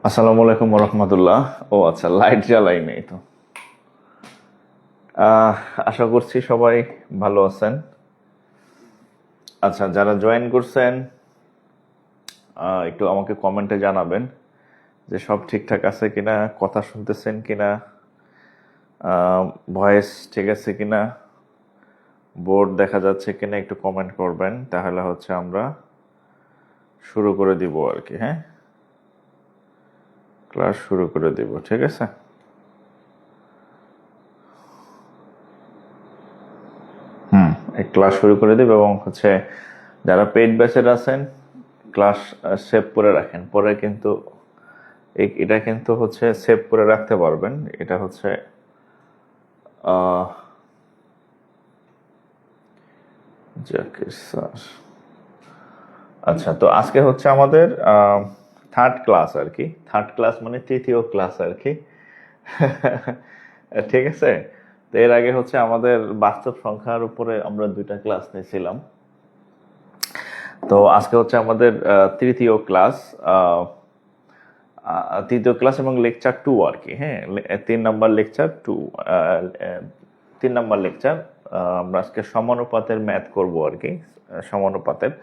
আসসালামু আলাইকুম রহমতুল্লাহ। ও আচ্ছা, লাইট জ্বালাই নেই তো। আশা করছি সবাই ভালো আছেন। আচ্ছা, যারা জয়েন করছেন একটু আমাকে কমেন্টে জানাবেন যে সব ঠিকঠাক আছে কিনা, কথা শুনতেছেন কিনা, ভয়েস ঠিক আছে কিনা, বোর্ড দেখা যাচ্ছে কিনা, একটু কমেন্ট করবেন। তাহলে হচ্ছে আমরা শুরু করে দিব আর কি। হ্যাঁ, ক্লাস শুরু করে দিব, ঠিক আছে। এই ক্লাস শুরু করে দিব এবং হচ্ছে যারা পেইড ব্যাচের আছেন ক্লাস সেভ করে রাখেন, পরে কিন্তু এটা কিন্তু হচ্ছে সেভ করে রাখতে পারবেন। এটা হচ্ছে জাকির স্যার। আচ্ছা, তো আজকে হচ্ছে আমাদের থার্ড ক্লাস আর কি। থার্ড ক্লাস মানে তৃতীয় ক্লাস আর কি। ঠিক আছে। তো এর আগে হচ্ছে আমাদের বাস্তব সংখ্যার উপরে আমরা 2টা ক্লাস নিয়েছিলাম। তো আজকে হচ্ছে আমাদের তৃতীয় ক্লাস এবং লেকচার 2 আর কি। হ্যাঁ, 3 নাম্বার লেকচার 2, 3 নাম্বার লেকচার। আমরা আজকে সমানুপাতের ম্যাথ করব আর কি, সমানুপাতের।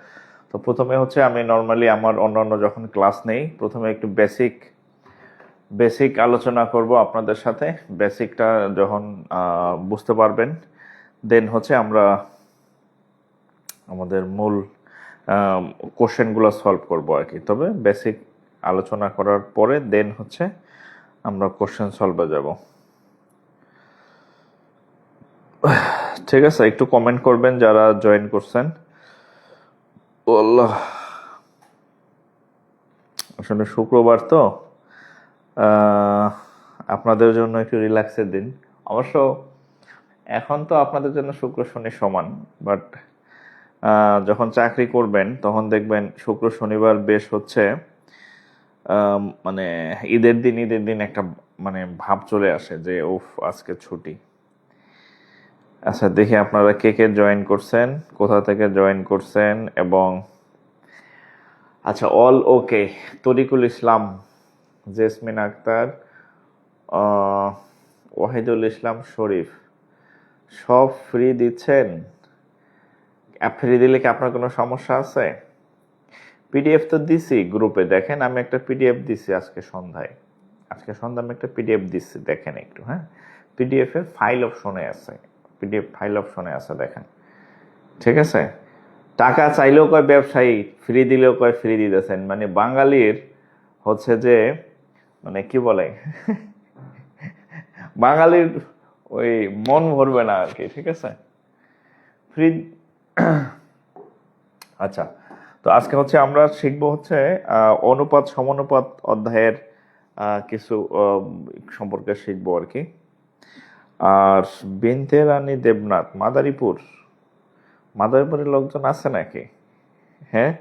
তো প্রথমে হচ্ছে আমি নর্মালি আমার অন্যান্য যখন ক্লাস নেই প্রথমে একটু বেসিক আলোচনা করব আপনাদের সাথে। বেসিকটা যখন বুঝতে পারবেন দেন হচ্ছে আমরা আমাদের মূল কোশ্চেনগুলো সলভ করব আর কি। তবে বেসিক আলোচনা করার পরে দেন হচ্ছে আমরা কোশ্চেন সলভে যাব, ঠিক আছে। একটু কমেন্ট করবেন যারা জয়েন করছেন। ও আল্লাহ, আসলে শুক্রবার তো আপনাদের জন্য একটু রিল্যাক্সের দিন। অবশ্য এখন তো আপনাদের জন্য শুক্র শনি সমান, বাট যখন চাকরি করবেন তখন দেখবেন শুক্র শনিবার বেশ হচ্ছে মানে ঈদের দিন একটা মানে ভাব চলে আসে যে উফ আজকে ছুটি। আচ্ছা, দেখি আপনারা কে কে জয়েন করছেন, কোথা থেকে জয়েন করছেন। এবং আচ্ছা, অল ওকে। তরিকুল ইসলাম, জেসমিন আক্তার, ওয়াহিদুল ইসলাম শরীফ, সব ফ্রি দিচ্ছেন। ফ্রি দিলে কি আপনার কোনো সমস্যা আছে? পিডিএফ তো দিছি গ্রুপে, দেখেন আমি একটা পিডিএফ দিছি আজকে সন্ধ্যায় আমি একটা পিডিএফ দিচ্ছি, দেখেন একটু। হ্যাঁ, পিডিএফ এর ফাইল অপশনে আছে, পিডিএফ ফাইল অপশনে আছে, দেখেন, ঠিক আছে। টাকা চাইলেও কয় ব্যবসায়ী, ফ্রি দিলেও কয় ফ্রি দিতেছেন। মানে বাঙালির হচ্ছে যে মানে কি বলে বাঙালির ওই মন ভরবে না আর কি, ঠিক আছে। ফ্রি। আচ্ছা, তো আজকে হচ্ছে আমরা শিখবো হচ্ছে অনুপাত সমানুপাত অধ্যায়ের কিছু সম্পর্কে শিখবো আর কি। আর বিনতে রানী দেবনাথ, মাদারীপুরের লোকজন আছে নাকি? হ্যাঁ,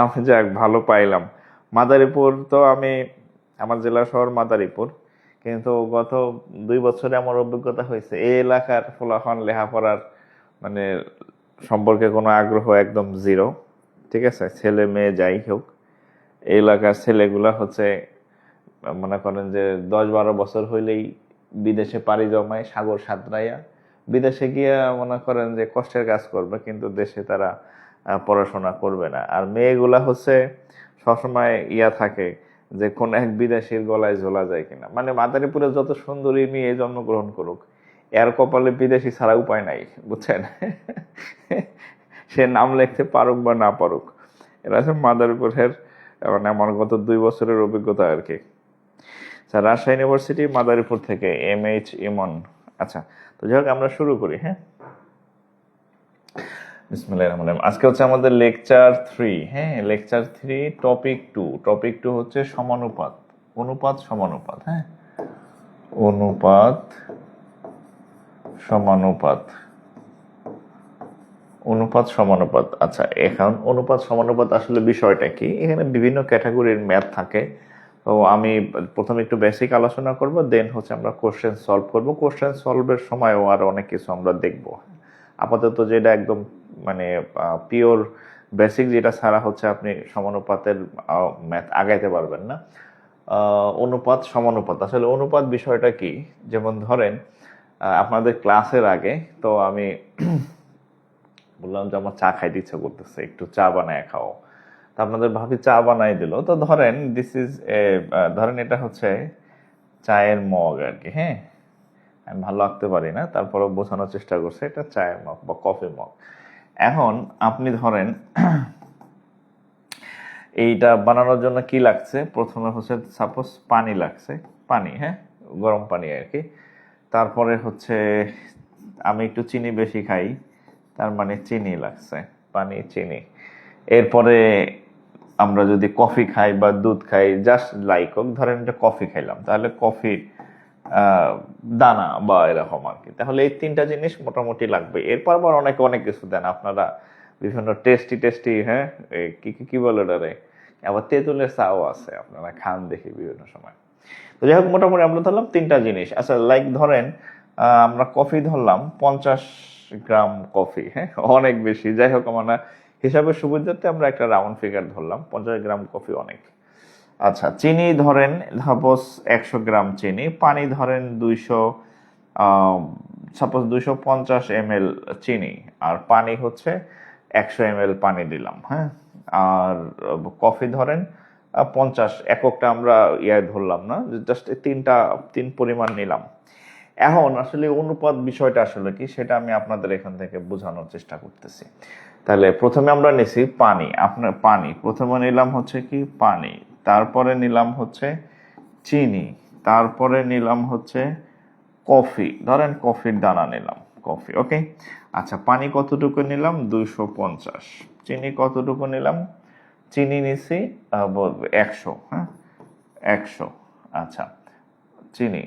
আমি যাক ভালো পাইলাম। মাদারীপুর তো আমার জেলা শহর মাদারীপুর, কিন্তু গত 2 বছরে আমার অভিজ্ঞতা হয়েছে এই এলাকার ফলাফল লেখাপড়ার মানে সম্পর্কে কোনো আগ্রহ একদম জিরো, ঠিক আছে। ছেলে মেয়ে যাই হোক, এই এলাকার ছেলেগুলা হচ্ছে মনে করেন যে 10-12 বছর হইলেই বিদেশে পাড়ি জমায়, সাগর সাঁতরাইয়া বিদেশে গিয়ে মনে করেন যে কষ্টের কাজ করবে, কিন্তু দেশে তারা পড়াশোনা করবে না। আর মেয়েগুলা হচ্ছে সবসময় থাকে যে কোন এক বিদেশির গলায় ঝোলা যায় কিনা। মানে মাদারীপুরে যত সুন্দরী মেয়ে জন্মগ্রহণ করুক, এর কপালে বিদেশি ছাড়া উপায় নাই, বুঝছেন। সে নাম লিখতে পারুক বা না পারুক, এরা হচ্ছে মাদারীপুরের মানে আমার গত 2 বছরের অভিজ্ঞতা আর কি। আচ্ছা, রাজশাহী ইউনিভার্সিটি মাদারীপুর থেকে MH ইমন। আচ্ছা, তো যাই হোক আমরা শুরু করি। হ্যাঁ, বিসমিল্লাহির রহমানির রহিম। আজকে হচ্ছে আমাদের লেকচার 3। হ্যাঁ, লেকচার 3 টপিক 2 হচ্ছে সমানুপাত, সমানুপাত। হ্যাঁ, অনুপাত সমানুপাত। অনুপাত সমানুপাত। আচ্ছা, এখন অনুপাত সমানুপাত আসলে বিষয়টা কি? এখানে বিভিন্ন ক্যাটাগরির ম্যাথ থাকে। তো আমি প্রথমে একটু বেসিক আলোচনা করব, দেন হচ্ছে আমরা কোশ্চেন সলভ করব। কোশ্চেন সলভের সময়ও আর অনেক কিছু আমরা দেখব। আপাতত যেটা একদম মানে পিওর বেসিক, যেটা ছাড়া হচ্ছে আপনি সমানুপাতের ম্যাথ আগাইতে পারবেন না। অনুপাত সমানুপাত, আসলে অনুপাত বিষয়টা কি? যেমন ধরেন আপনাদের ক্লাসের আগে তো আমি বললাম যে আমার চা খাইতে ইচ্ছা করতেছে, একটু চা বানায় খাও। তা আপনাদের ভাবি চা বানাই দিল। তো ধরেন দিস ইজ এ, ধরেন এটা হচ্ছে চায়ের মগ আর কি। হ্যাঁ, আমি ভালো আঁকতে পারি না, তারপরেও বোঝানোর চেষ্টা করছে এটা চায়ের মগ বা কফি মগ। এখন আপনি ধরেন এইটা বানানোর জন্য কি লাগছে? প্রথমে হচ্ছে সাপোজ পানি লাগছে, পানি, হ্যাঁ, গরম পানি আর কি। তারপরে হচ্ছে আমি একটু চিনি বেশি খাই, তার মানে চিনি লাগছে, পানি চিনি। এরপরে আমরা যদি কফি খাই বা দুধ খাই, জাস্ট লাইক হোক, ধরেন এটা কফি খাইলাম, তাহলে কফির দানা বা এরকম আর কি। তাহলে এই তিনটা জিনিস মোটামুটি লাগবে। এরপর আবার অনেকে অনেক কিছু দেন আপনারা, বিভিন্ন টেস্টি টেস্টি, হ্যাঁ, কি কি কি বলে ওটারে, আবার তেঁতুলের চাও আছে, আপনারা খান দেখি বিভিন্ন সময়। তো যাই হোক, মোটামুটি আমরা ধরলাম তিনটা জিনিস। আচ্ছা, লাইক ধরেন আমরা কফি ধরলাম 50 গ্রাম কফি, হ্যাঁ, অনেক বেশি। যাই হোক, আমরা হিসাবের সুবিধার্থে আমরা একটা রাউন্ড ফিগার ধরলাম, 50 গ্রাম কফি অনেক। আচ্ছা, চিনি ধরেন সাপোজ 100 গ্রাম চিনি, পানি ধরেন 200, সাপোজ 250 ml চিনি, আর পানি হচ্ছে 100 ml পানি দিলাম, হ্যাঁ। আর কফি ধরেন 50, এককটা আমরা ধরলাম না, জাস্ট তিন পরিমাণ নিলাম। এখন আসলে অনুপাত বিষয়টা আসলে কি, সেটা আমি আপনাদের এখান থেকে বোঝানোর চেষ্টা করতেছি। তাহলে প্রথমে আমরা নিছি পানি, আপনার পানি প্রথমে নিলাম হচ্ছে কি পানি, তারপরে নিলাম হচ্ছে চিনি, তারপরে নিলাম হচ্ছে কফি, ধরেন কফির দানা নিলাম, কফি, ওকে। আচ্ছা, পানি কতটুকু নিলাম? 250। চিনি কতটুকু নিলাম? চিনি নিছি 100, হ্যাঁ, 100। আচ্ছা, চিনি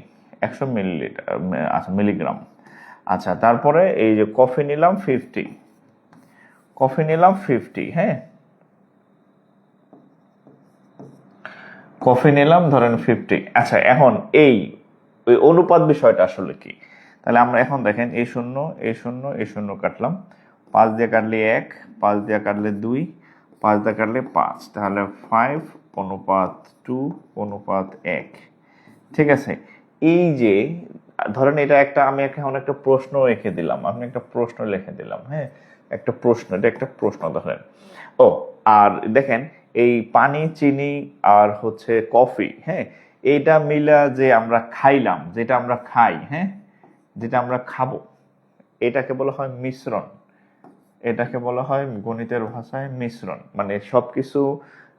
100 মিলিলিটার, আচ্ছা মিলিগ্রাম। আচ্ছা, তারপরে এই যে কফি নিলাম 50, কফি নিলাম 50, হ্যাঁ, কফি নিলাম ধরেন 50। আচ্ছা, এখন এই ওই অনুপাত বিষয়টা আসলে কি? তাহলে আমরা এখন দেখেন, এই শূন্য এই শূন্য এই শূন্য কাটলাম, 5 দিয়ে কাটলে 1, 5 দিয়ে কাটলে 2, 5 দিয়ে কাটলে 5, তাহলে 5 অনুপাত 2 অনুপাত 1। ঠিক আছে। এই যে ধরেন এটা একটা, আমি এখন একটা প্রশ্ন রেখে দিলাম, আমি একটা প্রশ্ন লিখে দিলাম, হ্যাঁ, একটা প্রশ্ন, এটা একটা প্রশ্ন ধরেন। ও, আর দেখেন এই পানি চিনি আর হচ্ছে কফি, হ্যাঁ, এইটা মিলা যে আমরা খাইলাম, যেটা আমরা খাই, হ্যাঁ, যেটা আমরা খাবো, এটাকে বলা হয় মিশ্রণ। এটাকে বলা হয় গণিতের ভাষায় মিশ্রণ। মানে সবকিছু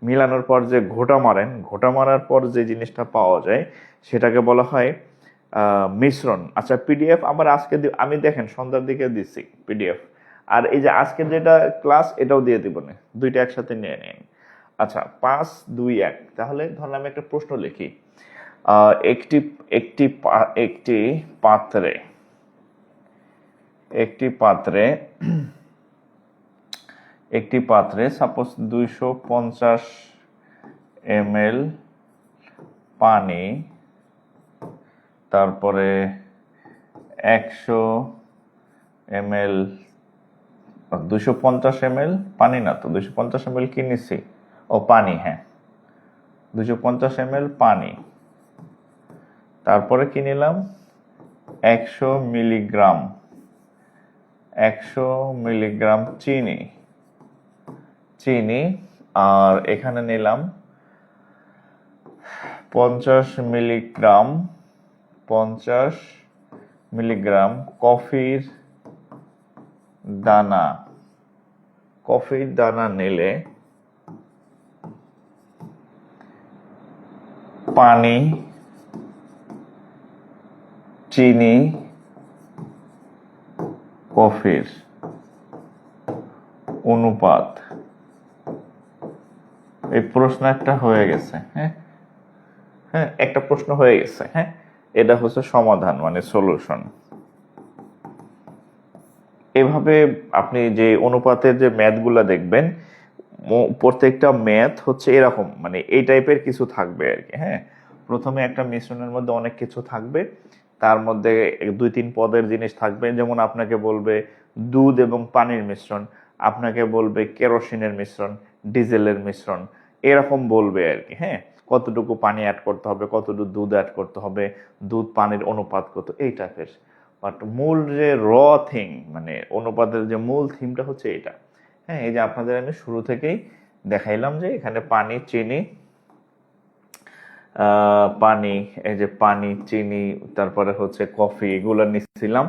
মিলানোর পর যে ঘোটা মারেন, ঘোটা মারার পর যে জিনিসটা পাওয়া যায় সেটাকে বলা হয় মিশ্রণ। আচ্ছা, পিডিএফ আমার আজকে আমি দেখেন সন্ধ্যার দিকে দিচ্ছি পিডিএফ, আর এই যে আজকের যেটা ক্লাস এটাও দিয়ে দিব না, দুইটা একসাথে নিয়ে নিন। আচ্ছা, 5 2 1। তাহলে ধরলাম আমি একটা প্রশ্ন লিখি, একটি একটি একটি পাত্রে, একটি পাত্রে একটি পাত্রে সাপোজ 250 ml পানি, তারপরে 100 ml, 250 ml পানি না তো, 250 ml কি নিচ্ছি? ও পানি, হ্যাঁ, 250 ml পানি, তারপরে কি নিলাম? 100 মিলিগ্রাম, 100 মিলিগ্রাম চিনি, চিনি, আর এখানে নিলাম 50 মিলিগ্রাম, 50 মিলিগ্রাম কফির দানা। কফির দানা নিলে পানি চিনি কফির অনুপাত। এই প্রশ্ন একটা হয়ে গেছে, হ্যাঁ, হ্যাঁ, একটা প্রশ্ন হয়ে গেছে, হ্যাঁ। এটা হচ্ছে সমাধান, মানে সলিউশন। এভাবে আপনি যে অনুপাতের যে ম্যাথগুলা দেখবেন, প্রত্যেকটা ম্যাথ হচ্ছে এরকম, মানে এই টাইপের কিছু থাকবে আর কি। হ্যাঁ, প্রথমে একটা মিশ্রণের মধ্যে অনেক কিছু থাকবে, তার মধ্যে 2-3 পদের জিনিস থাকবে। যেমন আপনাকে বলবে দুধ এবং পানির মিশ্রণ, আপনাকে বলবে কেরোসিনের মিশ্রণ, ডিজেলের মিশ্রণ, এরকম বলবে আর কি। হ্যাঁ, কতটুকু পানি অ্যাড করতে হবে, কতটুকু দুধ অ্যাড করতে হবে, দুধ পানির অনুপাত কত, এই টাইপের। বাট মূল যে থিং, মানে অনুপাতের যে মূল থিমটা হচ্ছে এটা। হ্যাঁ, এই যে আপনাদের আমি শুরু থেকেই দেখাইলাম যে এখানে পানি, চিনি, পানি, এই যে পানি, চিনি, তারপরে হচ্ছে কফি, এগুলো নিচ্ছিলাম।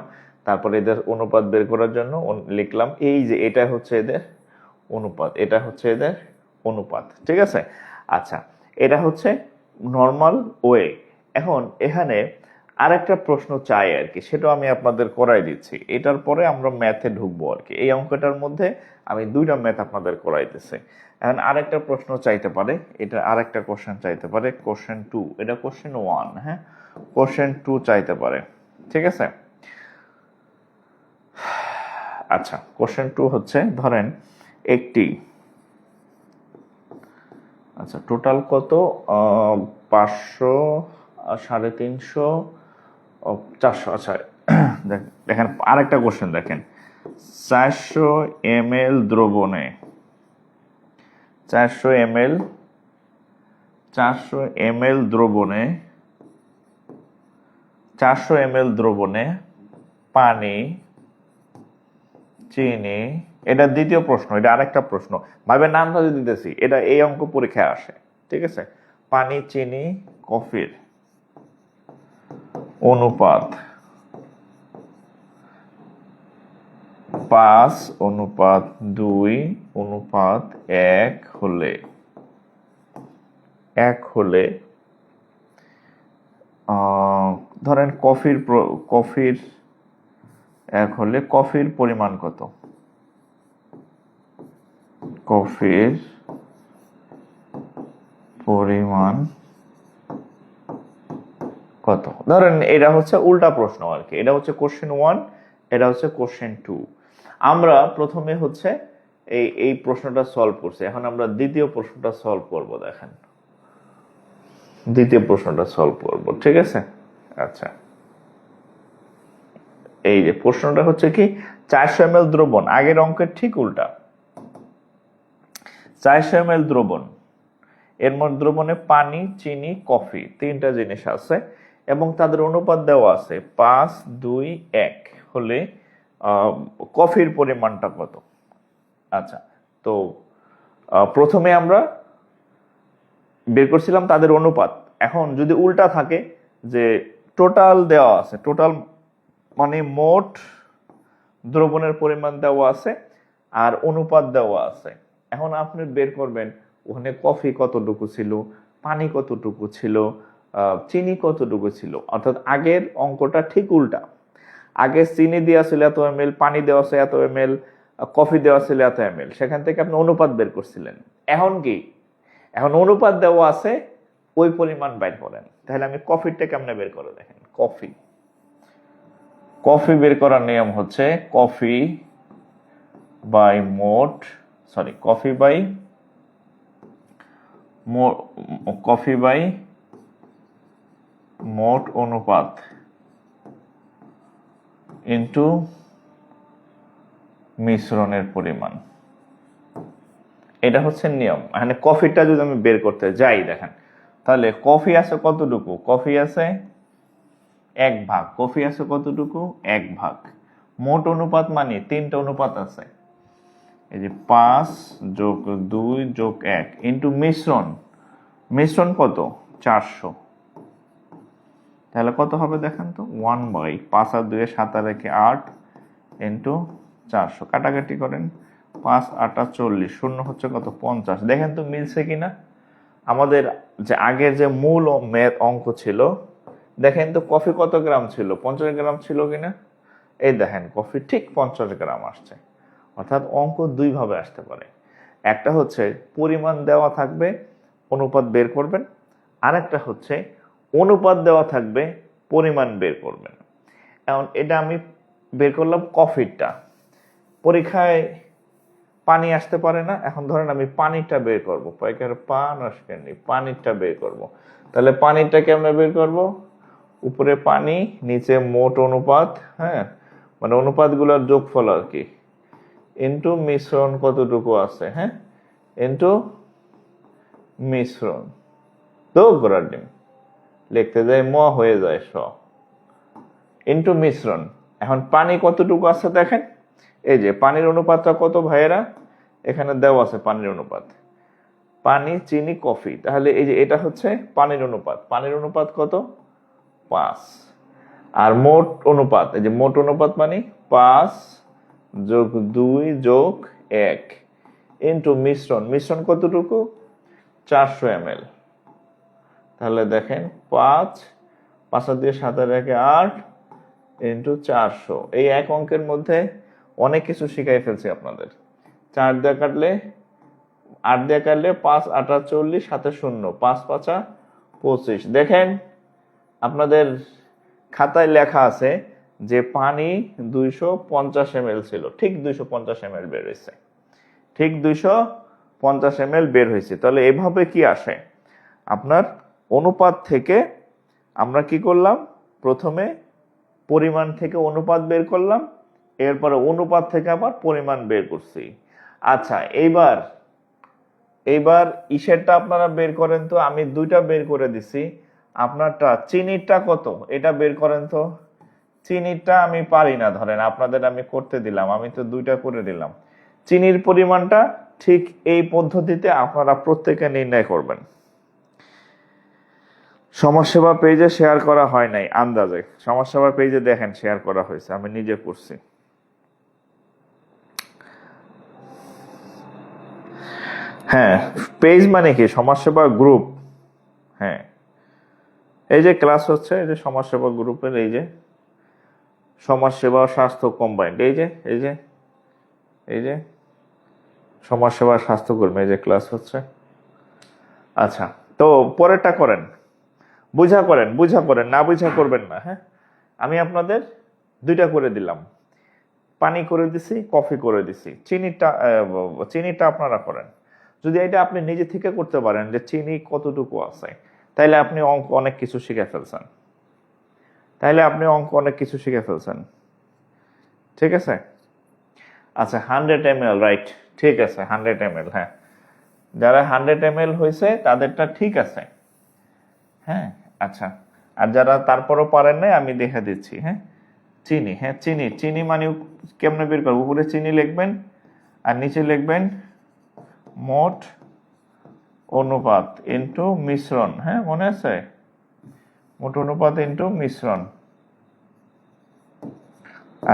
তারপরে এদের অনুপাত বের করার জন্য লিখলাম এই যে এটা হচ্ছে এদের অনুপাত, এটা হচ্ছে এদের অনুপাত। ঠিক আছে? আচ্ছা, এটা হচ্ছে নর্মাল ওয়ে। এখন এখানে আরেকটা প্রশ্ন চাই আর কি, সেটাও আমি আপনাদের করাই দিচ্ছি। এটার পরে আমরা ম্যাথে ঢুকবো আর কি। এই অঙ্কটার মধ্যে আমি 2টা ম্যাথ আপনাদের করাইতেছি। এখন আরেকটা প্রশ্ন চাইতে পারে, এটা আরেকটা কোশ্চেন চাইতে পারে, কোশ্চেন 2, এটা কোশ্চেন 1। হ্যাঁ, কোশ্চেন 2 চাইতে পারে। ঠিক আছে? আচ্ছা, কোশ্চেন 2 হচ্ছে, ধরেন একটি, আচ্ছা টোটাল কত, 500, 350, 400। আচ্ছা দেখেন আরেকটা কোশ্চেন দেখেন, 400 ml দ্রবণে, 400 ml, 400 ml দ্রবণে, 400 ml দ্রবণে পানি, চিনি, এটা দ্বিতীয় প্রশ্ন, এটা আরেকটা প্রশ্ন, ভাবে নামটা দিতেছি, এটা এই অঙ্ক পরীক্ষায় আসে। ঠিক আছে? পানি, চিনি, কফির অনুপাত 5:2:1 হলে, ধরেন কফির 1 হলে কফির পরিমাণ কত, কফির পরিমাণ কত। ধরেন এটা হচ্ছে উল্টা প্রশ্ন আর কি, এটা হচ্ছে কোশ্চেন 1, এটা হচ্ছে কোশ্চেন 2। আমরা প্রথমে হচ্ছে এই প্রশ্নটা সলভ করছি, এখন আমরা দ্বিতীয় প্রশ্নটা সলভ করব। দেখেন দ্বিতীয় প্রশ্নটা সলভ করব। ঠিক আছে? আচ্ছা, এই যে প্রশ্নটা হচ্ছে কি, 400 ml দ্রবণ, আগের অঙ্কের ঠিক উল্টা। 400 ml দ্রবণ, এর মধ্যে দ্রবণে পানি, চিনি, কফি, 3টা জিনিস আছে এবং তাদের অনুপাত দেওয়া আছে 5:2:1 হলে কফির পরিমাণটা কত। আচ্ছা, তো প্রথমে আমরা বের করছিলাম তাদের অনুপাত। এখন যদি উল্টা থাকে, যে টোটাল দেওয়া আছে, টোটাল মানে মোট দ্রবণের পরিমাণ দেওয়া আছে আর অনুপাত দেওয়া আছে, এখন আপনি বের করবেন ওখানে কফি কতটুকু ছিল, পানি কতটুকু ছিল, চিনি কতটুকু ছিল। অর্থাৎ আগের অঙ্কটা ঠিক উল্টা, আগে চিনি দেওয়া ছিল এত ml, পানি দেওয়া ছিল এত ml, কফি দেওয়া ছিল এত ml, সেখান থেকে আপনি অনুপাত বের করছিলেন। এখন কি, এখন অনুপাত দেওয়া আছে, ওই পরিমাণ বের করেন। তাহলে আমি কফিটা কেমনে বের করে, দেখেন কফি বের করার নিয়ম হচ্ছে কফি বাই মোট, সরি কফি বাই মোট অনুপাত ইনটু মিশ্রণের পরিমাণ। এটা হচ্ছে নিয়ম। এখানে কফিটা যদি আমি বের করতে যাই, দেখেন তাহলে কফি আছে কতটুকু, কফি আছে 1 ভাগ, কফি আছে কতটুকু 1 ভাগ। মোট অনুপাত মানে 3টা অনুপাত আছে, এই যে 5+2+1 ইন্টু মিশ্রণ, মিশ্রণ কত 400। তাহলে কত হবে দেখেন তো, 1/5 আর 2 7 আর 8 ইন্টু 400, কাটাকাটি করেন, 5×8 = 40, শূন্য হচ্ছে কত 50। দেখেন তো মিলছে কিনা। আমাদের যে আগের যে মূল অঙ্ক ছিল, দেখেন তো কফি কত গ্রাম ছিল, 50 গ্রাম ছিল কিনা। এই দেখেন কফি ঠিক 50 গ্রাম আসছে। অর্থাৎ অঙ্ক 2 ভাবে আসতে পারে, একটা হচ্ছে পরিমাণ দেওয়া থাকবে, অনুপাত বের করবেন, আর একটা হচ্ছে অনুপাত দেওয়া থাকবে, পরিমাণ বের করবেন। এখন এটা আমি বের করলাম কফিরটা, পরীক্ষায় পানি আসতে পারে না। এখন ধরেন আমি পানিটা বের করবো, পানিটা বের করব। তাহলে পানিটা কেমনে বের করব? উপরে পানি, নিচে মোট অনুপাত, হ্যাঁ, মানে অনুপাতগুলোর যোগফল আর কি, ইন্টু মিশ্রণ কতটুকু আছে, হ্যাঁ, ইন্টু মিশ্রণ। তো ঘোড়ার ডিম লিখতে যায় ম হয়ে যায় স, ইন্টু মিশ্রণ। এখন পানি কতটুকু আছে দেখেন, এই যে পানির অনুপাতটা কত ভাইয়েরা, এখানে দেওয়া আছে পানির অনুপাত, পানি, চিনি, কফি। তাহলে এই যে এটা হচ্ছে পানির অনুপাত, পানির অনুপাত কত? 5। আর মোট অনুপাত, এই যে মোট অনুপাত মানে 5 যোগ 2 যোগ 1 ইন্টু মিশ্রণ, মিশ্রণ কতটুকু? 400 ml। তাহলে দেখেন 5 5 দিয়ে 7 একে 8 ইন্টু 400। এই এক অঙ্কের মধ্যে অনেক কিছু শিখাই ফেলছি আপনাদের। 4 দিয়ে কাটলে 8 দিয়ে কাটলে 5 8 40, সাথে 0, 5 5 25। দেখেন আপনাদের খাতায় লেখা আছে যে পানি 250 ml ছিল, ঠিক 250 ml বের হয়েছে, ঠিক 250 ml বের হয়েছে। তাহলে এভাবে কি আসে, আপনার অনুপাত থেকে আমরা কি করলাম, প্রথমে পরিমাণ থেকে অনুপাত বের করলাম, এরপরে অনুপাত থেকে আবার পরিমাণ বের করছি। আচ্ছা, এইবার ইসেরটা আপনারা বের করেন তো, আমি দুইটা বের করে দিছি, আপনারটা চিনিটা কত এটা বের করেন তো। চিনিটা আমি পারি না, ধরেন আপনাদের আমি করতে দিলাম, আমি তো দুইটা করে দিলাম। চিনির পরিমাণটা ঠিক এই পদ্ধতিতে আপনারা প্রত্যেকে নির্ণয় করবেন। সমাজসেবা পেজে শেয়ার করা হয় নাই, আন্দাজে সমাজসেবা পেজে দেখেন শেয়ার করা হয়েছে, আমি নিজে করছি। হ্যাঁ, পেজ মানে কি? সমাজসেবা গ্রুপ। হ্যাঁ, এই যে ক্লাস হচ্ছে, এই যে সমাজসেবা গ্রুপের, এই যে সমাজসেবা ও স্বাস্থ্য কম্বাইন্ড, এই যে সমাজসেবা স্বাস্থ্যকর্মী, এই যে ক্লাস হচ্ছে। আচ্ছা, তো পরেরটা করেন, বুঝা করেন, না বুঝা করবেন না। হ্যাঁ, আমি আপনাদের দুইটা করে দিলাম, পানি করে দিছি, কফি করে দিছি। চিনিটা আপনারা করেন। যদি এটা আপনি নিজে থেকে করতে পারেন যে চিনি কতটুকু আছে, তাইলে আপনি অঙ্ক অনেক কিছু শিখে ফেলছেন, ঠিক আছে? আচ্ছা, 100 ml, রাইট, ঠিক আছে, 100 ml। হ্যাঁ, যারা 100 ml হয়েছে তাদেরটা ঠিক আছে। হ্যাঁ, আচ্ছা, আর যারা তারপরও পারেন নাই আমি দেখে দিচ্ছি। হ্যাঁ, চিনি মানে কেমনে বের করবো? উপরে চিনি লিখবেন আর নিচে লিখবেন মোট অনুপাত ইন্টু মিশ্রণ। হ্যাঁ, মনে আছে? মোট অনুপাত ইন্টু মিশ্রণ।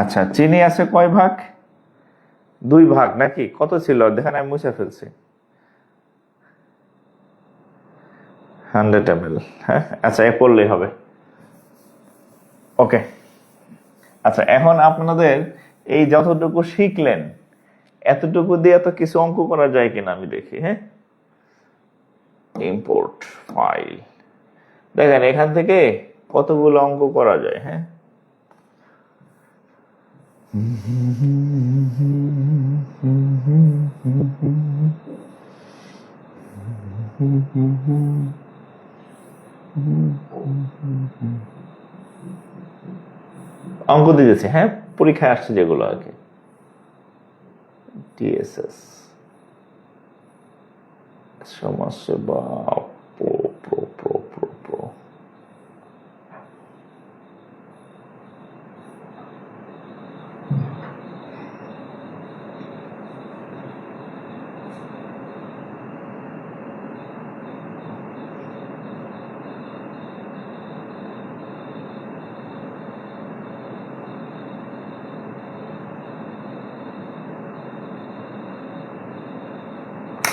আচ্ছা, চিনি আছে কয় ভাগ? 2 ভাগ নাকি? কত ছিল দেখেন, আমি মুছে ফেলছি। 100 ml। হ্যাঁ, আচ্ছা, এ পড়লেই হবে। ওকে। আচ্ছা, এখন আপনাদের এই যতটুকু শিখলেন, এতটুকু দিয়ে তো কিছু অঙ্ক করা যায় কিনা আমি দেখি। হ্যাঁ, ইম্পোর্ট ফাইল, দেখেন এখান থেকে কতগুলো অঙ্ক করা যায়। হ্যাঁ, অঙ্ক দিয়েছে, হ্যাঁ, পরীক্ষায় আসছে যেগুলো আর কি। টিএসএস সমাজসেবা pro pro pro pro pro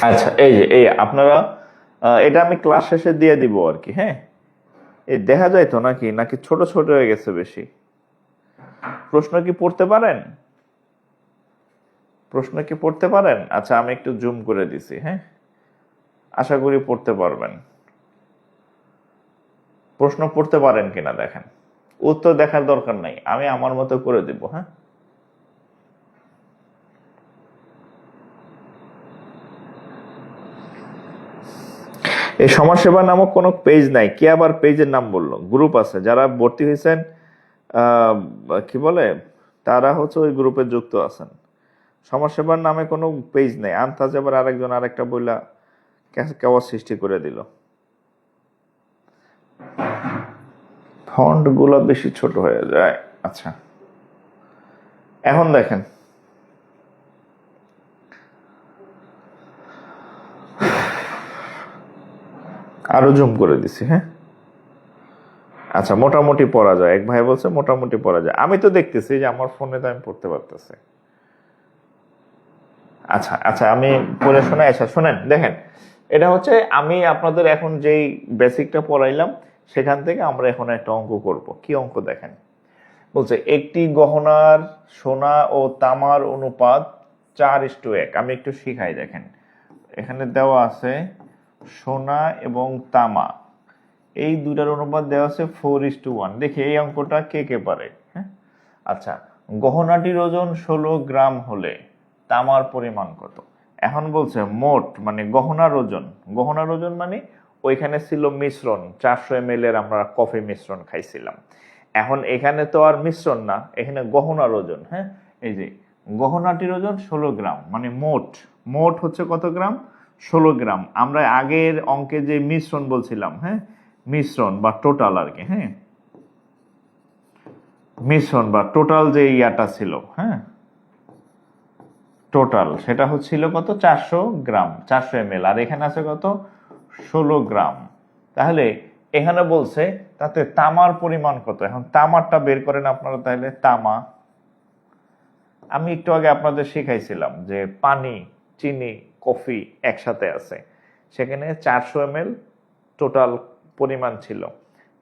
আচ্ছা, এই আপনারা এটা আমি ক্লাস শেষে দিয়ে দিব আর কি। হ্যাঁ, এই দেখা যায় তো নাকি ছোট ছোট হয়ে গেছে বেশি? প্রশ্ন কি পড়তে পারেন? আচ্ছা, আমি একটু জুম করে দিছি। হ্যাঁ, আশা করি পড়তে পারবেন। প্রশ্ন পড়তে পারেন কিনা দেখেন, উত্তর দেখার দরকার নাই, আমি আমার মতো করে দিব। হ্যাঁ, এই সমাজসেবা নামক কোনো পেজ নাই, কে আবার পেজের নাম বললো? গ্রুপ আছে, যারা ভর্তি হয়েছেন কি বলে তারা হচ্ছে ওই গ্রুপে যুক্ত আছেন। সমাজসেবার নামে কোনো পেজ নেই। আন্তাজে আবার আরেকজন আরেকটা বইলা কেওয়া সৃষ্টি করে দিল। ফন্ট গুলো বেশি ছোট হয়ে যায়। আচ্ছা, এখন দেখেন আরো জুম করে দিছি। হ্যাঁ, আচ্ছা, মোটামুটি পড়া যায়। এক ভাই বলছে মোটামুটি পড়া যায়। আমি তো দেখতেছি যে আমার ফোনে তো আমি পড়তে পারতেছি। আচ্ছা আচ্ছা, আমি পড়ে শোনাই। আচ্ছা শোনেন, দেখেন, এটা হচ্ছে আমি আপনাদের এখন যেই বেসিকটা পড়াইলাম সেখান থেকে আমরা এখন একটা অঙ্ক করব। কি অঙ্ক দেখেন, বলছে একটি গহনার সোনা ও তামার অনুপাত 4:1। আমি একটু শিখাই। দেখেন এখানে দেওয়া আছে সোনা এবং তামা, এই দুটার অনুপাত দেওয়া আছে 4:1। দেখি এই অঙ্কটা কে কে পারে। হ্যাঁ, আচ্ছা, গহনাটির ওজন 16 গ্রাম হলে তামার পরিমাণ কত? এখন বলছে মোট, মানে গহনার ওজন মানে ওইখানে ছিল মিশ্রণ 400 ml এর, আমরা কফি মিশ্রণ খাইছিলাম। এখন এখানে তো আর মিশ্রণ না, এখানে গহনার ওজন। হ্যাঁ, এই যে গহনাটির ওজন 16 গ্রাম, মানে মোট হচ্ছে কত গ্রাম? 16 গ্রাম। আমরা আগের অঙ্কে যে মিশ্রণ বলছিলাম, হ্যাঁ, মিশ্রণ বা টোটাল আর কি, হ্যাঁ, মিশ্রণ বা টোটাল যে ইয়াটা ছিল, হ্যাঁ, টোটাল সেটা হচ্ছিল কত? 400 গ্রাম, 400 ml। আর এখানে আছে কত? 16 গ্রাম। তাহলে এখানে বলছে তাতে তামার পরিমাণ কত। এখন তামারটা বের করেন আপনারা। তাহলে তামা, আমি একটু আগে আপনাদের শিখাইছিলাম যে পানি, চিনি, কফি একসাথে আছে, সেখানে 400 ml টোটাল পরিমাণ ছিল।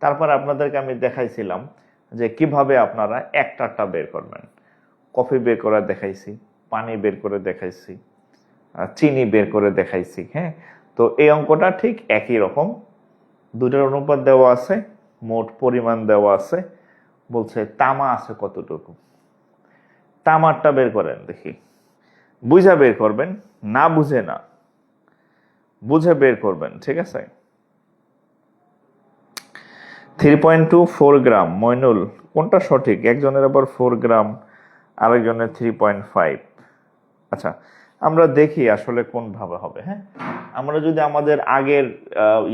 তারপর আপনাদেরকে আমি দেখাইছিলাম যে কিভাবে আপনারা একটারটা বের করবেন। কফি বের করে দেখাইছি, পানি বের করে দেখাইছি, চিনি বের করে দেখাইছি। হ্যাঁ, তো এই অঙ্কটা ঠিক একই রকম, দুটার অনুপাত দেওয়া আছে, মোট পরিমাণ দেওয়া আছে। বলছে তামা আছে কতটুকু। তামারটা বের করেন দেখি। বুঝে বের করবেন, না বুঝে না, বুঝে বের করবেন, ঠিক আছে। 3.24 গ্রাম। মইনুল, কোনটা সঠিক? একজনের আবার 4 গ্রাম, আরেকজনের 3.5। আচ্ছা, আমরা দেখি আসলে কোন ভাবে হবে। হ্যাঁ, আমরা যদি আমাদের আগের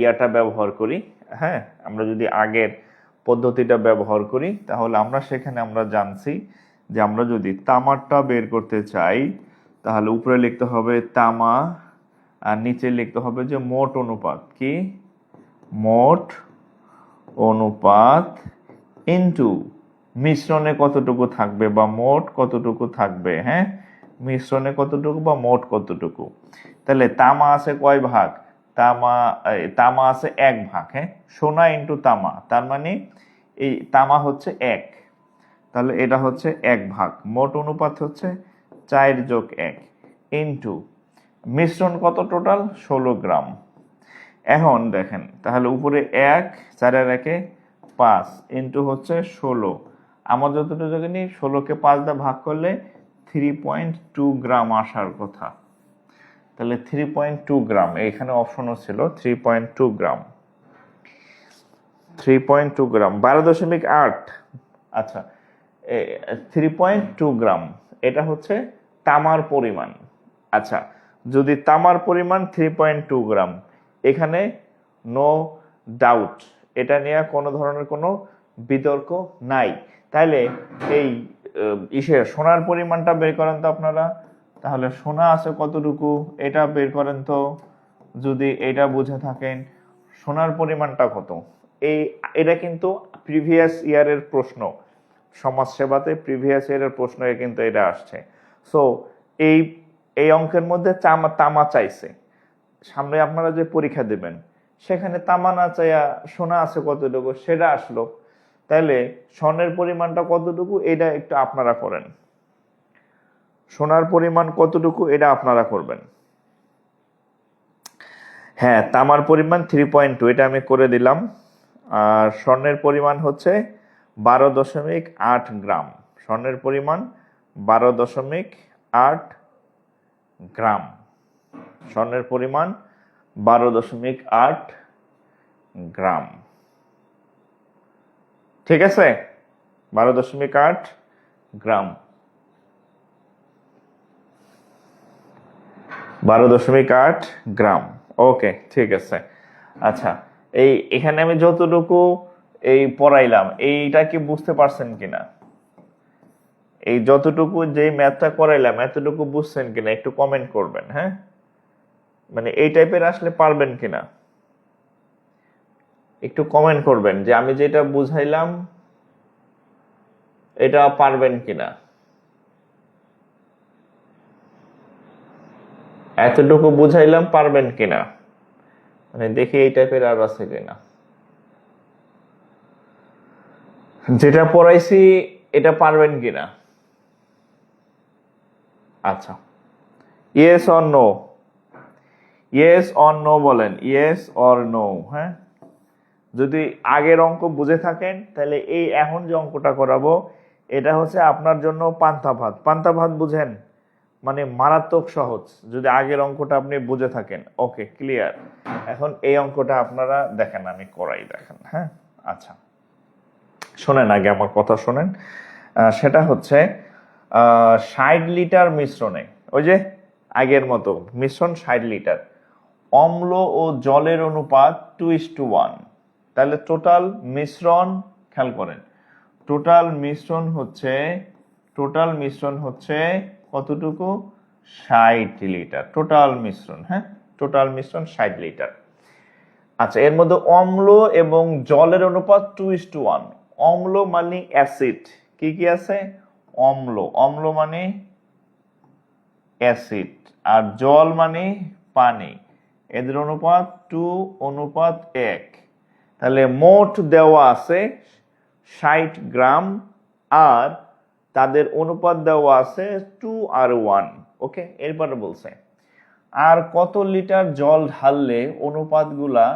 ইয়াটা ব্যবহার করি, হ্যাঁ, আমরা যদি আগের পদ্ধতিটা ব্যবহার করি, তাহলে আমরা সেখানে আমরা জানছি যে আমরা যদি তামারটা বের করতে চাই তাহলে উপরে লিখতে হবে তামা, আর নিচে লিখতে হবে যে মোট অনুপাত। কি? মোট অনুপাত ইনটু মিশ্রণে কতটুকু থাকবে বা মোট কতটুকু থাকবে। হ্যাঁ, মিশ্রণে কতটুকু বা মোট কতটুকু। তাহলে তামা আছে কয় ভাগ? তামা আছে 1 ভাগ। হ্যাঁ, সোনা ইনটু তামা, তার মানে এই তামা হচ্ছে 1, তাহলে এটা হচ্ছে 1 ভাগ। মোট অনুপাত হচ্ছে 4+1 ইনটু মিশ্রণ কত? টোটাল 16 গ্রাম। এখন দেখেন তাহলে উপরে 1, 4 আর 1 5 ইনটু হচ্ছে 16। আমার যতটুকু জানি 16কে 5 দিয়ে ভাগ করলে 3.2 গ্রাম আসার কথা। তাহলে 3.2 গ্রাম, এখানে অপশনও ছিল 3.2 গ্রাম। 3.2 গ্রাম 12.8। আচ্ছা, 3.2 গ্রাম এটা হচ্ছে তামার পরিমাণ। আচ্ছা, যদি তামার পরিমাণ 3.2 গ্রাম, এখানে নো ডাউট, এটা নিয়ে কোনো ধরনের কোনো বিতর্ক নাই। তাহলে এই সোনার পরিমাণটা বের করেন তো আপনারা। তাহলে সোনা আছে কতটুকু এটা বের করেন তো, যদি এটা বুঝে থাকেন। সোনার পরিমাণটা কত? এটা কিন্তু প্রিভিয়াস ইয়ারের প্রশ্ন, সমাজ সেবাতে প্রিভিয়াস ইয়ারের প্রশ্ন কিন্তু এটা আসছে। সো এই এই অঙ্কের মধ্যে তামা চাইছে। সামনে আপনারা যে পরীক্ষা দেবেন সেখানে তামা না চাইয়া সোনা আছে কতটুকু সেটা আসলো। তাহলে স্বর্ণের পরিমাণটা কতটুকু এটা একটু আপনারা করেন। সোনার পরিমাণ কতটুকু এটা আপনারা করবেন। হ্যাঁ, তামার পরিমাণ 3.2, এটা আমি করে দিলাম। আর স্বর্ণের পরিমাণ হচ্ছে 12.8 গ্রাম। স্বর্ণের পরিমাণ 12.8 গ্রাম। স্বর্ণের পরিমাণ 12.8 গ্রাম। ঠিক আছে, 12.8 গ্রাম, 12.8 গ্রাম। ওকে, ঠিক আছে। আচ্ছা, এখানে আমি যতটুকু পড়াইলাম, এইটা কি বুঝতে পারছেন কিনা? এই যতটুকু যে ম্যাথটা করাইলাম এতটুকু বুঝছেন কিনা একটু কমেন্ট করবেন। হ্যাঁ, মানে এই টাইপের আসলে পারবেন কিনা একটু কমেন্ট করবেন, যে আমি যেটা বুঝাইলাম এটা পারবেন কিনা, এতটুকু বুঝাইলাম পারবেন কিনা, মানে দেখি এই টাইপের আর আছে কিনা। যেটা পড়াইছি এটা পারবেন কিনা। আচ্ছা, yes or no, yes or no বলেন, ইয়েস অর নো। হ্যাঁ, যদি আগের অঙ্ক বুঝে থাকেন তাহলে এই এখন যে অঙ্কটা করাবো এটা হচ্ছে আপনার জন্য পান্তা ভাত। পান্তা ভাত বুঝেন, মানে মারাত্মক সহজ যদি আগের অঙ্কটা আপনি বুঝে থাকেন। ওকে, ক্লিয়ার। এখন এই অঙ্কটা আপনারা দেখেন, আমি করাই, দেখেন। হ্যাঁ, আচ্ছা শোনেন, আগে আমার কথা শোনেন। সেটা হচ্ছে 60 লিটার মিশ্রণে, ওই যে আগের মতো মিশ্রণ 60 লিটার, অম্ল ও জলের অনুপাত 2:1। তাহলে টোটাল মিশ্রণ, খেয়াল করেন, টোটাল মিশ্রণ হচ্ছে কতটুকু? 60 লিটার টোটাল মিশ্রণ। হ্যাঁ, টোটাল মিশ্রণ 60 লিটার। আচ্ছা, এর মধ্যে অম্ল এবং জলের অনুপাত 2:1। অম্ল মানে অ্যাসিড, কি কি আছে? অম্ল মানে অ্যাসিড, আর জল মানে পানি। এদের অনুপাত 2:1। তাহলে মোট দেওয়া আছে 60 গ্রাম, আর তাদের অনুপাত দেওয়া আছে 2:1। ওকে, এরপরে বলছে আর কত লিটার জল ঢাললে অনুপাতগুলা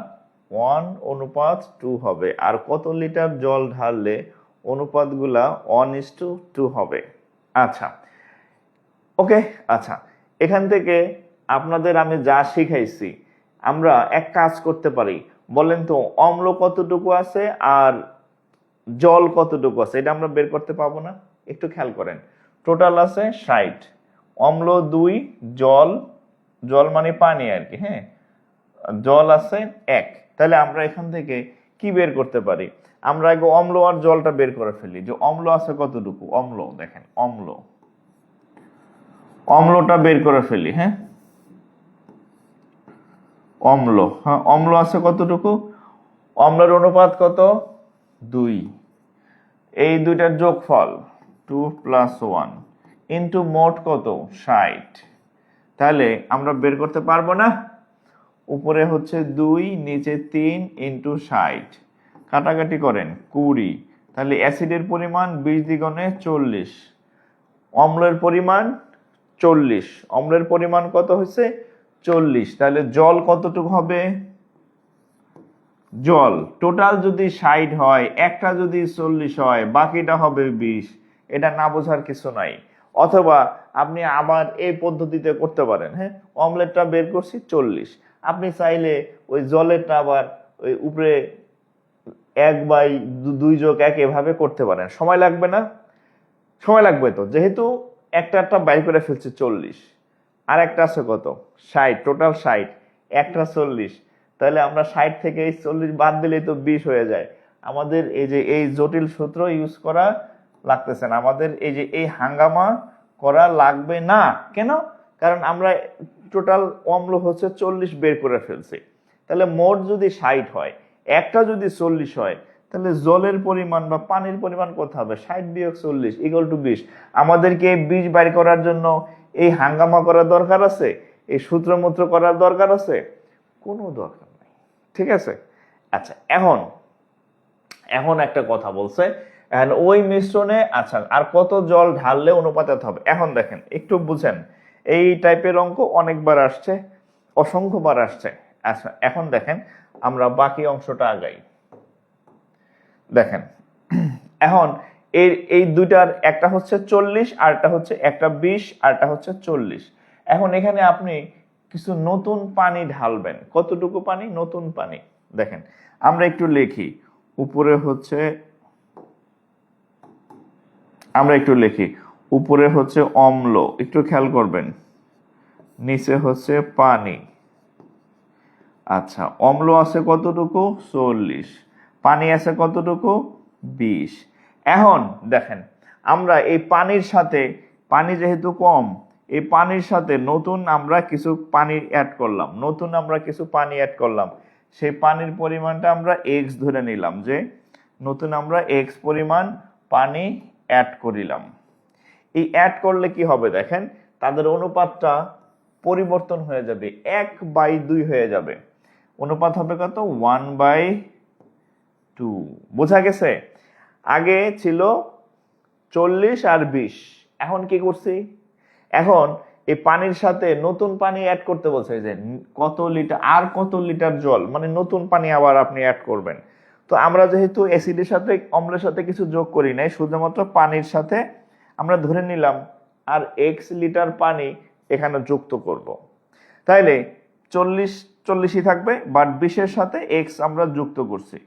1:2 হবে, আর কত লিটার জল ঢাললে অনুপাতগুলা 1:2 হবে। আচ্ছা, ওকে। আচ্ছা, এখান থেকে আপনাদের আমি যা শিখাইছি, আমরা এক কাজ করতে পারি। বলেন তো, অম্ল কতটুকু আছে আর জল কতটুকু আছে, এটা আমরা বের করতে পাবো না? একটু খেয়াল করেন, টোটাল আছে 60, অম্ল 2, জল মানে পানি আর কি। হ্যাঁ, জল আছে 1। তাহলে আমরা এখান থেকে কি বের করতে পারি? আমরা আগে অম্ল আর জলটা বের করে ফেলি, যে অম্ল আছে কতটুকু। অম্ল দেখেন, অম্লটা বের করে ফেলি। হ্যাঁ, অম্ল আছে কতটুকু? অম্লের অনুপাত কত? 2। এই দুইটার যোগফল 2 + 1 ইন্টু মোট কত? 60। তাহলে আমরা বের করতে পারবো না? উপরে হচ্ছে 2, নিচে 3 ইন্টু 60, কাটাকাটি করেন 20। তাহলে অ্যাসিডের পরিমাণ 20 দ্বিগুণে 40, অম্লের পরিমাণ 40। অম্লের পরিমাণ কত হয়েছে? 40। তাহলে জল কতটুকু হবে? জল টোটাল যদি 60 হয়, একটা যদি 40 হয়, বাকিটা হবে 20। এটা না বোঝার কিছু নাই। অথবা আপনি আবার এই পদ্ধতিতে করতে পারেন। হ্যাঁ, অমলেটটা বের করছি 40, আপনি চাইলে ওই জলেরটা আবার ওই উপরে 1/2+1 এভাবে করতে পারেন। সময় লাগবে না? সময় লাগবে তো, যেহেতু একটা বাইর করে ফেলছে 40, আর একটা আছে কত? 60, টোটাল 60, একটা 40। তাহলে আমরা 60 থেকে এই 40 বাদ দিলেই তো 20 হয়ে যায়। আমাদের এই জটিল সূত্র ইউজ করা লাগতেছে না, আমাদের এই হাঙ্গামা করা লাগবে না। কেন? কারণ আমরা টোটাল অম্ল হচ্ছে 40 বের করে ফেলছি। তাহলে মোট যদি 60 হয়, একটা যদি 40 হয়, তাহলে জলের পরিমাণ বা পানির পরিমাণ কত হবে? 60 - 40 = 20। আমাদেরকে 20 বাইর করার জন্য এই হাঙ্গামা করার দরকার আছে? এই সূত্রমূত্র করার দরকার আছে? কোনো দরকার নাই। ঠিক আছে? আচ্ছা, এখন একটা কথা বলছে, ওই মিশ্রণে আচ্ছা আর কত জল ঢাললে অনুপাতে হবে। এখন দেখেন, একটু বুঝেন, এই টাইপের অঙ্ক অনেকবার আসছে, অসংখ্যবার আসছে। আচ্ছা, এখন দেখেন আমরা বাকি অংশটা আগাই। দেখেন, এখন এই দুইটার একটা হচ্ছে 40, আরটা হচ্ছে একটা 20, আরটা হচ্ছে 40। এখন এখানে আপনি কিছু নতুন পানি ঢালবেন। কতটুকু পানি? নতুন পানি। দেখেন আমরা একটু লিখি, উপরে হচ্ছে উপরে হচ্ছে অম্ল, একটু খেয়াল করবেন, নিচে হচ্ছে পানি। আচ্ছা, অম্ল আছে কতটুকু? 40। পানি আছে কতটুকু? 20। এখন দেখেন আমরা এই পানির সাথে, পানি যেহেতু কম, এই পানির সাথে নতুন আমরা কিছু পানি অ্যাড করলাম। সেই পানির পরিমাণটা আমরা এক্স ধরে নিলাম, যে নতুন আমরা এক্স পরিমাণ পানি অ্যাড করিলাম। এই অ্যাড করলে কি হবে দেখেন, তাদের অনুপাতটা পরিবর্তন হয়ে যাবে, 1/2 হয়ে যাবে। অনুপাত হবে কত? 1/2। বোঝা গেছে? আগে ছিল 40 আর 20, এখন কি করছি, এখন এই পানির সাথে নতুন পানি অ্যাড করতে বলছে, যে কত লিটার, আর কত লিটার জল, মানে নতুন পানি আবার আপনি অ্যাড করবেন। তো আমরা যেহেতু অ্যাসিডের সাথে অম্লের সাথে কিছু যোগ করি নাই, শুধুমাত্র পানির সাথে আমরা ধরে নিলাম আর এক্স লিটার পানি এখানে যুক্ত করব। তাইলে 40ই থাকবে, বাট 20-এর সাথে এক্স আমরা যুক্ত করছি।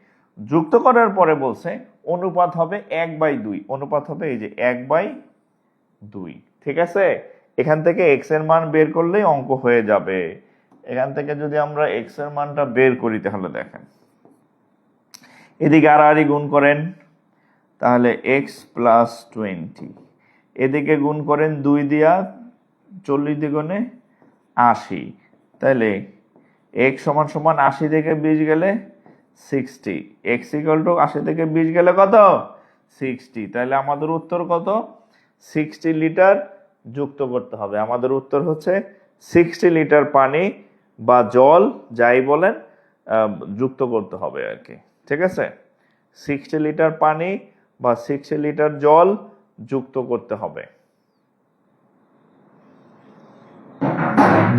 যুক্ত করার পরে বলছে অনুপাত হবে 1/2। অনুপাত হবে এই যে 1/2। ঠিক আছে? এখান থেকে এক্স এর মান বের করলেই অঙ্ক হয়ে যাবে। এখান থেকে যদি আমরা এক্স এর মানটা বের করি, তাহলে দেখেন এদিকে আড়াআড়ি গুণ করেন, তাহলে এক্স প্লাস 20, এদিকে গুণ করেন 2 দিয়া, 40 দ্বিগুণে 80, তাহলে x সমান সমান 80 থেকে 20 গেলে 60, x ইকুয়াল টু 80 থেকে 20 গেলে কত? 60। তাহলে আমাদের উত্তর কত? 60 লিটার যুক্ত করতে হবে। আমাদের উত্তর হচ্ছে 60 লিটার পানি বা জল, যাই বলেন, যুক্ত করতে হবে আর কি। ঠিক আছে? 60 লিটার পানি বা 60 লিটার জল যুক্ত করতে হবে।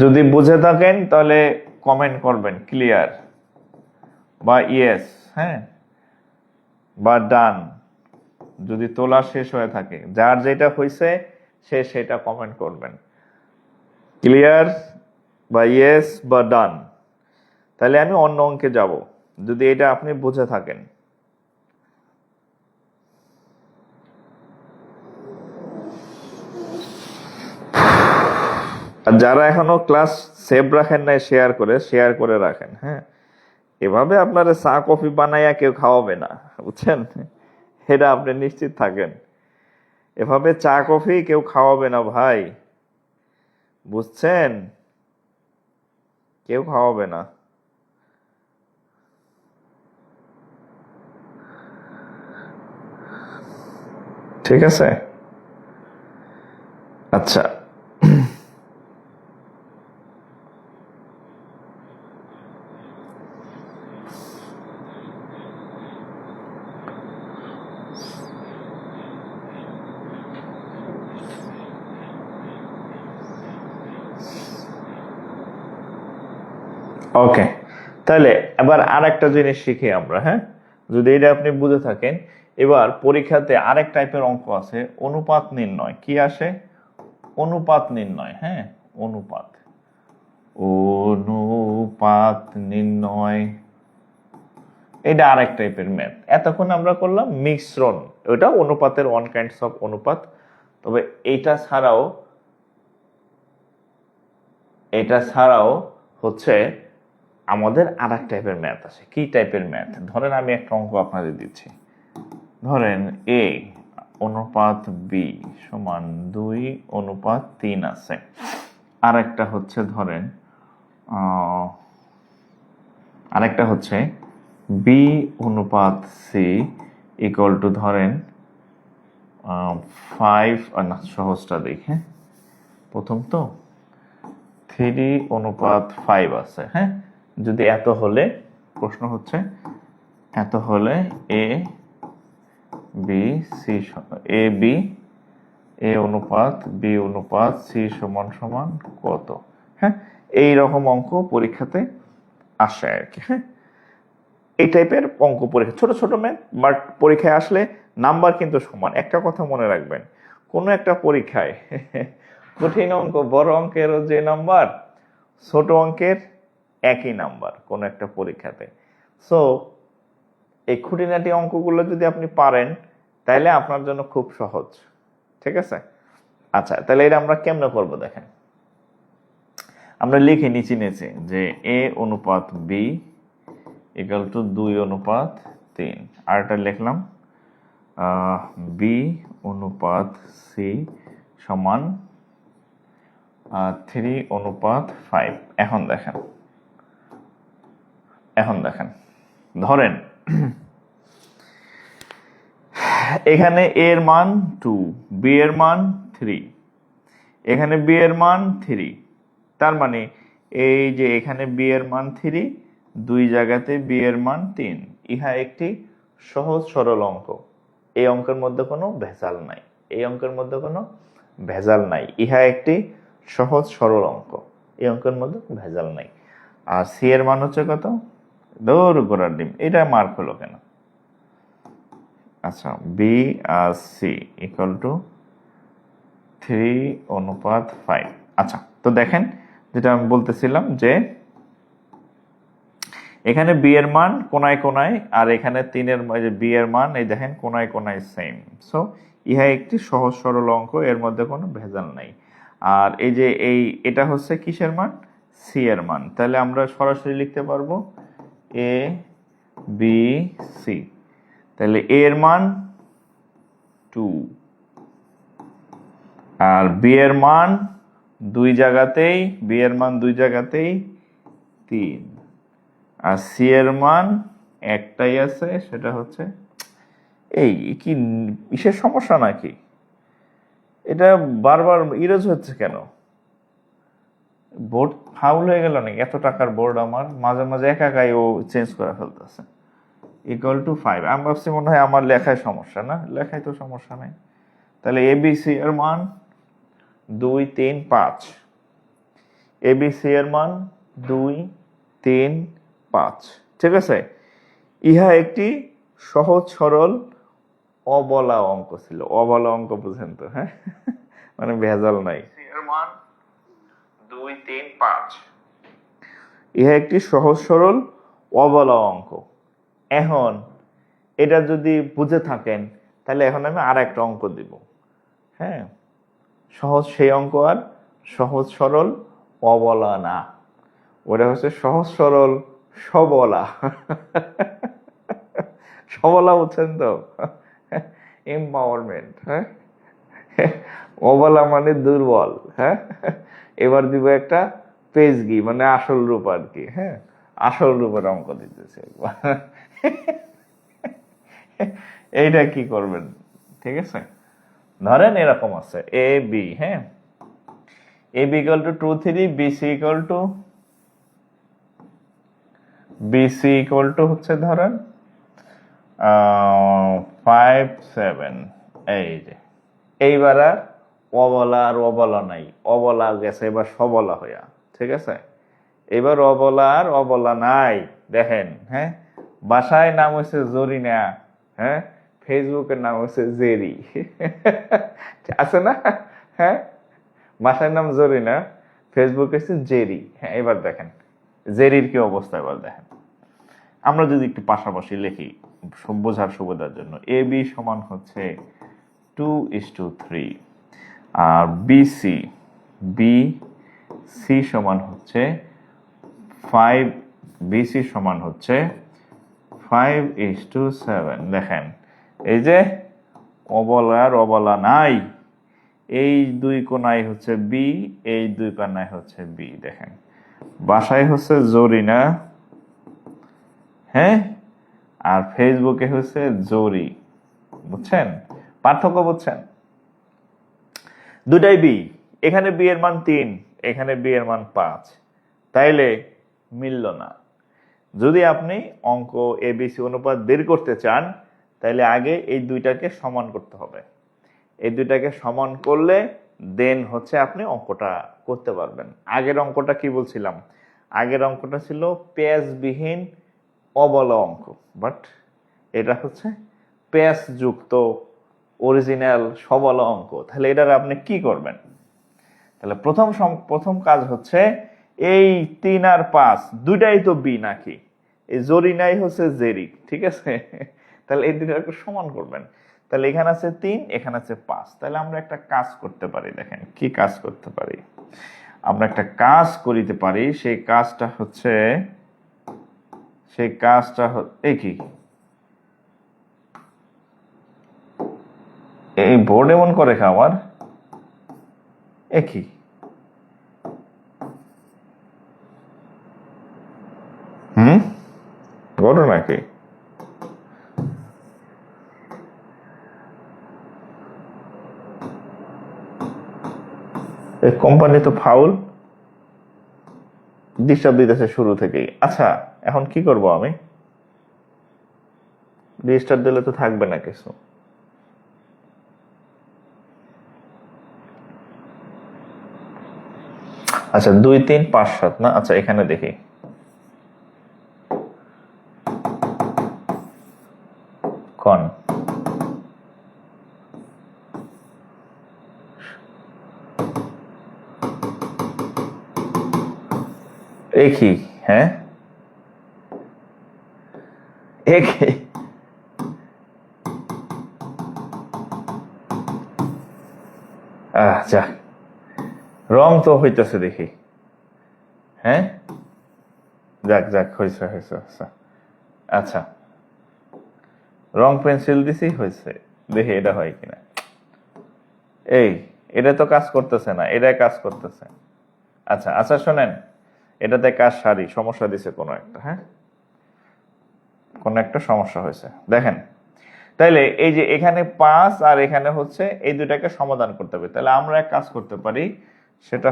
যদি বুঝে থাকেন তাহলে কমেন্ট করবেন ক্লিয়ার বা ইয়েস, হ্যাঁ, বা ডান। যদি তোলা শেষ হয়ে থাকে, যার যেটা হয়েছে সে সেটা কমেন্ট করবেন, ক্লিয়ার বা ইয়েস বা ডান। তাহলে আমি অন্য অঙ্কে যাব, যদি এটা আপনি বুঝে থাকেন। আর যারা এখনো ক্লাস সেভ রাখেন নাই, শেয়ার করে রাখেন। হ্যাঁ, এভাবে আপনারা চা কফি বানাইয়া কেউ খাওয়াবে না, বুঝছেন? এটা আপনি নিশ্চিত থাকেন, এভাবে চা কফি কেউ খাওয়াবে না ভাই, বুঝছেন? কেউ খাওয়াবে না। ঠিক আছে? আচ্ছা, ওকে, তাহলে এবার আর একটা জিনিস শিখি আমরা। হ্যাঁ, যদি এটা আপনি বুঝে থাকেন, এবার পরীক্ষাতে আরেক টাইপের অঙ্ক আছে, অনুপাত নির্ণয়। কি আসে? অনুপাত নির্ণয়। হ্যাঁ, অনুপাত নির্ণয়, এটা আরেক টাইপের ম্যাথ। এতক্ষণ আমরা করলাম মিশ্রণ, ওটা অনুপাতের ওয়ান কাইন্ডস অফ অনুপাত। তবে এটা ছাড়াও হচ্ছে আমাদের আর এক টাইপের ম্যাথ আছে। কি টাইপের ম্যাথ? ধরেন আমি একটা অঙ্ক আপনাদের দিচ্ছি, ধরেন এ অনুপাত বি সমান 2:3 আছে। আর একটা হচ্ছে ধরেন আরেকটা হচ্ছে বি অনুপাত সি ইকুয়াল টু ধরেন 5, না সহজটা দেখে, প্রথম তো 3:5 আছে। হ্যাঁ, যদি এত হলে, প্রশ্ন হচ্ছে এত হলে এ অনুপাত বি অনুপাত সি সমান সমান কত? হ্যাঁ, এইরকম অঙ্ক পরীক্ষাতে আসে আর কি। হ্যাঁ, এই টাইপের অঙ্ক পরীক্ষা, ছোট ছোট ম্যাথ, বাট পরীক্ষায় আসলে নাম্বার কিন্তু সমান। একটা কথা মনে রাখবেন, কোনো একটা পরীক্ষায় কঠিন অঙ্ক, বড় অঙ্কেরও যে নাম্বার, ছোট অঙ্কের একই নাম্বার কোন একটা পরীক্ষাতে। সো এই খুঁটিনাটি অঙ্কগুলো যদি আপনি পারেন তাহলে আপনার জন্য খুব সহজ। ঠিক আছে, আচ্ছা তাহলে এটা আমরা কেমনে করব দেখেন। আমরা লিখে নিচে নিচে যে a অনুপাত b ইকুয়াল টু 2:3। আর এটা লিখলাম b অনুপাত c সমান 3:5। এখন দেখেন ধরেন এখানে a এর মান 2, b এর মান 3, এখানে b এর মান 3। তার মানে এই যে এখানে b এর মান 3, দুই জায়গাতে b এর মান 3। ইহা একটি সহজ সরল অঙ্ক। এই অঙ্কের মধ্যে কোনো ভেজাল নাই, ইহা একটি সহজ সরল অঙ্ক, এই অঙ্কের মধ্যে ভেজাল নাই। আর c এর মান হচ্ছে কত? দৌড় গোড়ার ডিম, এটা মার্ক হলো কেন? আচ্ছা, b আর c ইকুয়াল টু 3:5। আচ্ছা, তো দেখেন যেটা আমি বলতেছিলাম যে এখানে b এর মান কোনায় কোনায়, আর এখানে 3 এর যে b এর মান এই দেখেন কোনায় কোনায় সেম। সো ইহা একটি সহজ সরল অঙ্ক, এর মধ্যে কোনো ভেজাল নাই। আর এই যে এটা হচ্ছে কিসের মান? c এর মান। তাহলে আমরা সরাসরি লিখতে পারবো a b c। তাহলে a এর মান 2, আর b এর মান দুই জায়গাতেই 3, আর c এর মান একটাই আছে, সেটা হচ্ছে এই কি কিসের সমস্যা নাকি? এটা বারবার ইরেজ হচ্ছে কেন? বোর্ড ফাউল হয়ে গেল নাকি? এত টাকার বোর্ড আমার, মাঝে মাঝে একাই ও চেঞ্জ করে ফেলতেছে। Equal to 5। আমি ভাবছি মনে হয় আমার লেখায় সমস্যা, না লেখায় তো সমস্যা নাই। তাহলে এবিসি এর মান 2 3 5, এবিসি এর মান 2 3 5। ঠিক আছে, ইহা একটি সহজ সরল অবলা অঙ্ক ছিল। অবলা অঙ্ক বুঝেন তো? হ্যাঁ, মানে ভেজাল নাই। এর মান 2 3 5, ইহা একটি সহজ সরল অবলা অঙ্ক। এখন এটা যদি বুঝে থাকেন তাহলে এখন আমি আর একটা অঙ্ক দিব। হ্যাঁ, সহজ সেই অঙ্ক, আর সহজ সরল অবলা না, ওটা হচ্ছে সহজ সরল সবলা। সবলা বুঝছেন তো? এম্পাওয়ারমেন্ট। হ্যাঁ, অবলা মানে দুর্বল। হ্যাঁ, এবার দিব একটা পেজগি মানে আসল রূপ আর কি। হ্যাঁ, আসল রূপের অঙ্ক দিতেছে। এইটা কি করবেন? ঠিক আছে, ধরেন এরকম আছে এ বি। হ্যাঁ, A B equal to 2 3, BC equal to হচ্ছে ধরেন 5 7। এই যে এইবার আর অবলা নাই, অবলা গেছে এবার সবলা হইয়া। ঠিক আছে, এবার অবলা নাই। দেখেন, হ্যাঁ, বাসায় নাম হচ্ছে জরিনা, হ্যাঁ, ফেসবুকের নাম হচ্ছে জেরি। আছে না? হ্যাঁ, বাসায় নাম জরিনা, ফেসবুক হচ্ছে জেরি। হ্যাঁ, এবার দেখেন জেরির কি অবস্থা। এবার দেখেন আমরা যদি একটু পাশাপাশি লিখি বোঝার সুবিধার জন্য, এ বি সমান হচ্ছে 2:3, আর বি সি সমান হচ্ছে 5, বিসি সমান হচ্ছে 5:7। দেখেন এই যে অবলা নাই, এই দুই কোণায় হচ্ছে বি, এই দুই কোণায় হচ্ছে বি। দেখেন বাসায় হচ্ছে জরিনা, হ্যাঁ, আর ফেসবুকে হচ্ছে জরি। বুঝছেন পার্থক্য? বুঝছেন? দুটাই বি, এখানে বি এর মান 3, এখানে বি এর মান 5, তাইলে মিলল না। যদি আপনি অঙ্ক এবিসি অনুপাত বের করতে চান তাহলে আগে এই দুইটাকে সমান করতে হবে। এই দুইটাকে সমান করলে দেন হচ্ছে আপনি অঙ্কটা করতে পারবেন। আগের অঙ্কটা কি বলছিলাম? আগের অঙ্কটা ছিল পেঁয়াজবিহীন অবলা অঙ্ক, বাট এটা হচ্ছে পেঁয়াজ যুক্ত অরিজিনাল সবলা অঙ্ক। তাহলে এটার আপনি কি করবেন? তাহলে প্রথম কাজ হচ্ছে এই 3 আর 5 দুইটাই তো বি নাকি? এই জরিনাই হচ্ছে জেরিক, ঠিক আছে? তাহলে এই দুইটাকে সমান করবেন। তাহলে এখানে আছে 3, এখানে আছে 5। তাহলে আমরা একটা কাজ করতে পারি, দেখেন কি কাজ করতে পারি। আমরা একটা কাজ করিতে পারি, সেই কাজটা হচ্ছে এই কি, এই বোর্ড এমন করে খাবার একই ঘটনা কি? এই কোম্পানি তো ফাউল ডিস্টার্ব দিতেছে শুরু থেকেই। আচ্ছা এখন কি করব আমি? ডিস্টার্ব দিলে তো থাকবে না কিছু। আচ্ছা 2 3 5 7 না? আচ্ছা এখানে দেখি কন একই, হ্যাঁ একই। আচ্ছা রং তো হইতেছে দেখি, হ্যাঁ যাক যাক হয়েছে হয়েছে হয়েছে। আচ্ছা রং পেন্সিল দিছি, হয়েছে। দেখি এটা হয় কিনা। এই এটা তো কাজ করতেছে না, এটা কাজ করতেছে। আচ্ছা আচ্ছা শোনেন, এটাতে কাজ সারি, সমস্যা দিছে কোনো একটা, হ্যাঁ কোনো একটা সমস্যা হয়েছে দেখেন। তাইলে এই যে এখানে 5 আর এখানে হচ্ছে, এই দুটাকে সমাধান করতে হবে। তাহলে আমরা এক কাজ করতে পারি, সেটা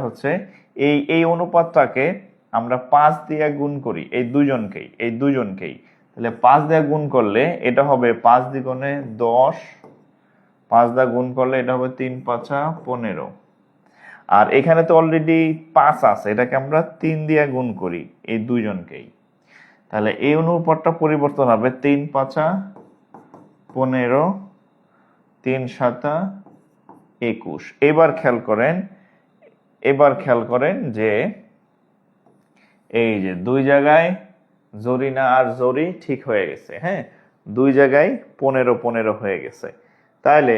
হচ্ছে এই এই অনুপাতটাকে আমরা 5 দিয়ে গুণ করি, এই দুজনকেই। তাহলে 5 দিয়ে গুণ করলে এটা হবে 5 দ্বিগুণে 10, 5 দিয়ে গুণ করলে এটা হবে 3 5 15। আর এখানে তো অলরেডি 5 আছে, এটাকে আমরা 3 দিয়ে গুণ করি এই দুজনকেই। তাহলে এই অনুপাতটা পরিবর্তন হবে 3 5 15, 3 7 21। এবার খেয়াল করেন যে এই যে দুই জায়গায় জরিনা আর জরি ঠিক হয়ে গেছে, হ্যাঁ দুই জায়গায় 15 15 হয়ে গেছে। তাহলে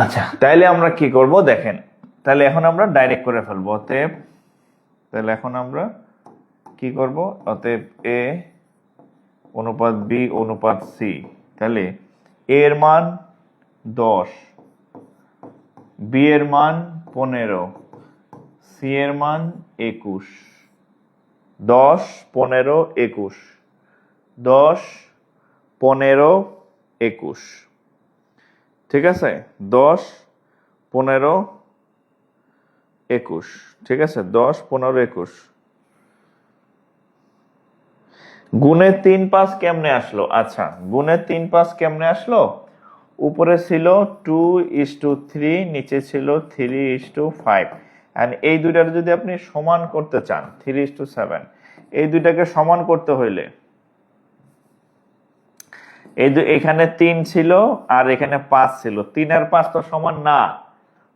আচ্ছা তাইলে আমরা কি করব দেখেন। তাহলে এখন আমরা ডাইরেক্ট করে ফেলবো। অতএব তাহলে এখন আমরা কি করব, অতএব এ অনুপাত বি অনুপাত সি। তাহলে এ এর মান 10, বি এর মান 15, সি এর মান 21। 10 15 21, 10 15 21, ঠিক আছে 10 15 21, ঠিক আছে 10 15 21। গুণে 3 5 কেমনে আসলো? আচ্ছা গুণে 3 5 কেমনে আসলো? উপরে ছিল 2:3, নিচে ছিল 3:5। এন্ড এই দুইটার যদি আপনি সমান করতে চান 3:7, এই দুইটাকে সমান করতে হইলে এখানে 3 ছিল আর এখানে 5 ছিল, 3 আর 5 তো সমান না।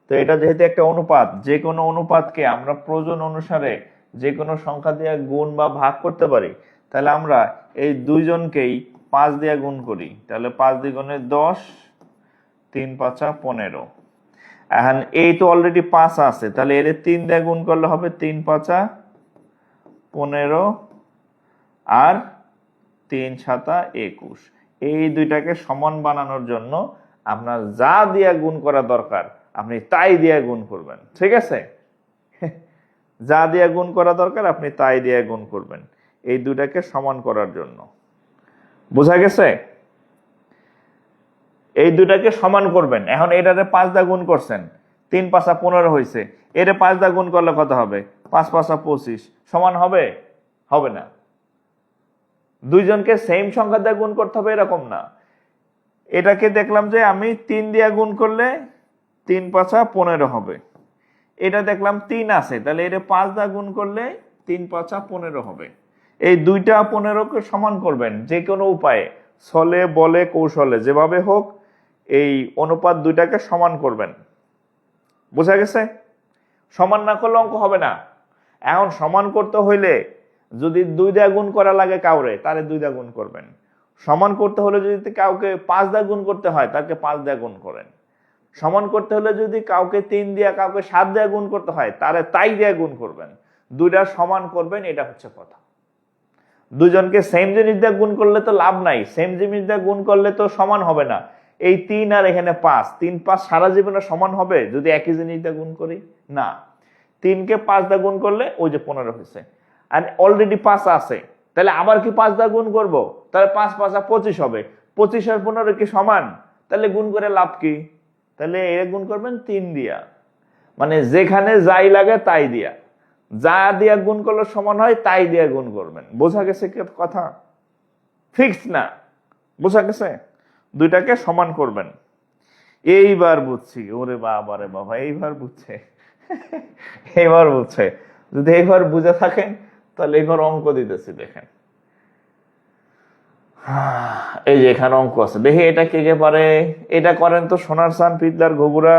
তো এটা যেহেতু একটা অনুপাত, যে কোনো অনুপাতকে আমরা প্রয়োজন অনুসারে যে কোনো সংখ্যা দিয়ে গুণ বা ভাগ করতে পারি। তাহলে আমরা এই দুইজনকেই 5 দিয়ে গুণ করি। তাহলে 5 দ্বিগুণে 10, 3 5 15। এখন এই তো অলরেডি 5 আছে, তাহলে এর 3 দিয়ে গুণ করলে হবে 3 5 15 আর 3 7 21। এই দুইটাকে সমান বানানোর জন্য আপনার যা দিয়ে গুণ করা দরকার আপনি তাই দিয়ে গুণ করবেন, ঠিক আছে? যা দিয়ে গুণ করা দরকার আপনি তাই দিয়ে গুণ করবেন এই দুইটাকে সমান করার জন্য। বোঝা গেছে? এই দুটাকে সমান করবেন। এখন এটারে 5 দিয়ে গুণ করছেন, 3 5 15 হয়েছে। এরে 5 দিয়ে গুণ করলে কত হবে? 5 5 25। সমান হবে? হবে না। দুইজনকে সেম সংখ্যা দিয়ে গুণ করতে হবে এরকম না। এটাকে দেখলাম যে আমি 3 দিয়ে গুণ করলে 3 5 15 হবে। এটা দেখলাম 3 আছে, তাহলে এর 5 দিয়ে গুণ করলে 3 5 15 হবে। এই দুইটা 15কে সমান করবেন যে কোনো উপায়ে, ছলে বলে কৌশলে যেভাবে হোক এই অনুপাত দুইটাকে সমান করবেন। বোঝা গেছে? সমান না করলে অঙ্ক হবে না। এখন সমান করতে হইলে যদি 2 দিয়ে গুণ করা লাগে কাউরে, তারে 2 দিয়ে গুণ করবেন। সমান করতে হলে যদি কাউকে 5 দিয়ে গুণ করতে হয়, তাকে 5 দিয়ে গুণ করেন। সমান করতে হলে যদি কাউকে 3 দিয়ে কাউকে 7 দিয়ে গুণ করতে হয়, তারে তাই দিয়ে গুণ করবেন। দুইটা সমান করবেন, এটা হচ্ছে কথা। দুজনকে সেম জিনিস দিয়ে গুণ করলে তো লাভ নাই, সেম জিনিস দিয়ে গুণ করলে তো সমান হবে না। এই 3 আর এখানে 5, 3 5 সারা জীবনে সমান হবে যদি একই জিনিস দিয়ে গুণ করি? না। 3 কে 5 দিয়ে গুণ করলে ওই যে 15 হয়েছে, আর অলরেডি 5 আছে, তাহলে আবার কি 5 দিয়ে গুণ করব? তাহলে 5 5 25 হবে। 25 আর 15 কি সমান? তাহলে গুণ করে লাভ কি? তাহলে এর গুণ করবেন 3 দিয়া, মানে যেখানে যাই লাগে তাই দিয়া, যা দিয়া গুণ করলে সমান হয় তাই দিয়া গুণ করবেন। বোঝা গেছে কি কথা? ফিক্স না? বোঝা গেছে? দুইটাকে সমান করবেন। এইবার বুঝছি। ওরে বাবা রে বাবা, এইবার বুঝছে। এইবার বুঝছে। যদি এইবার বুঝে থাকেন তাহলে এইবার অঙ্ক দিতেছি, দেখেন। এই যে এখানে অঙ্ক আছে, দেখি এটা কে কে পারে। এটা করেন তো সোনার চান পিতলার ঘুঘুরা।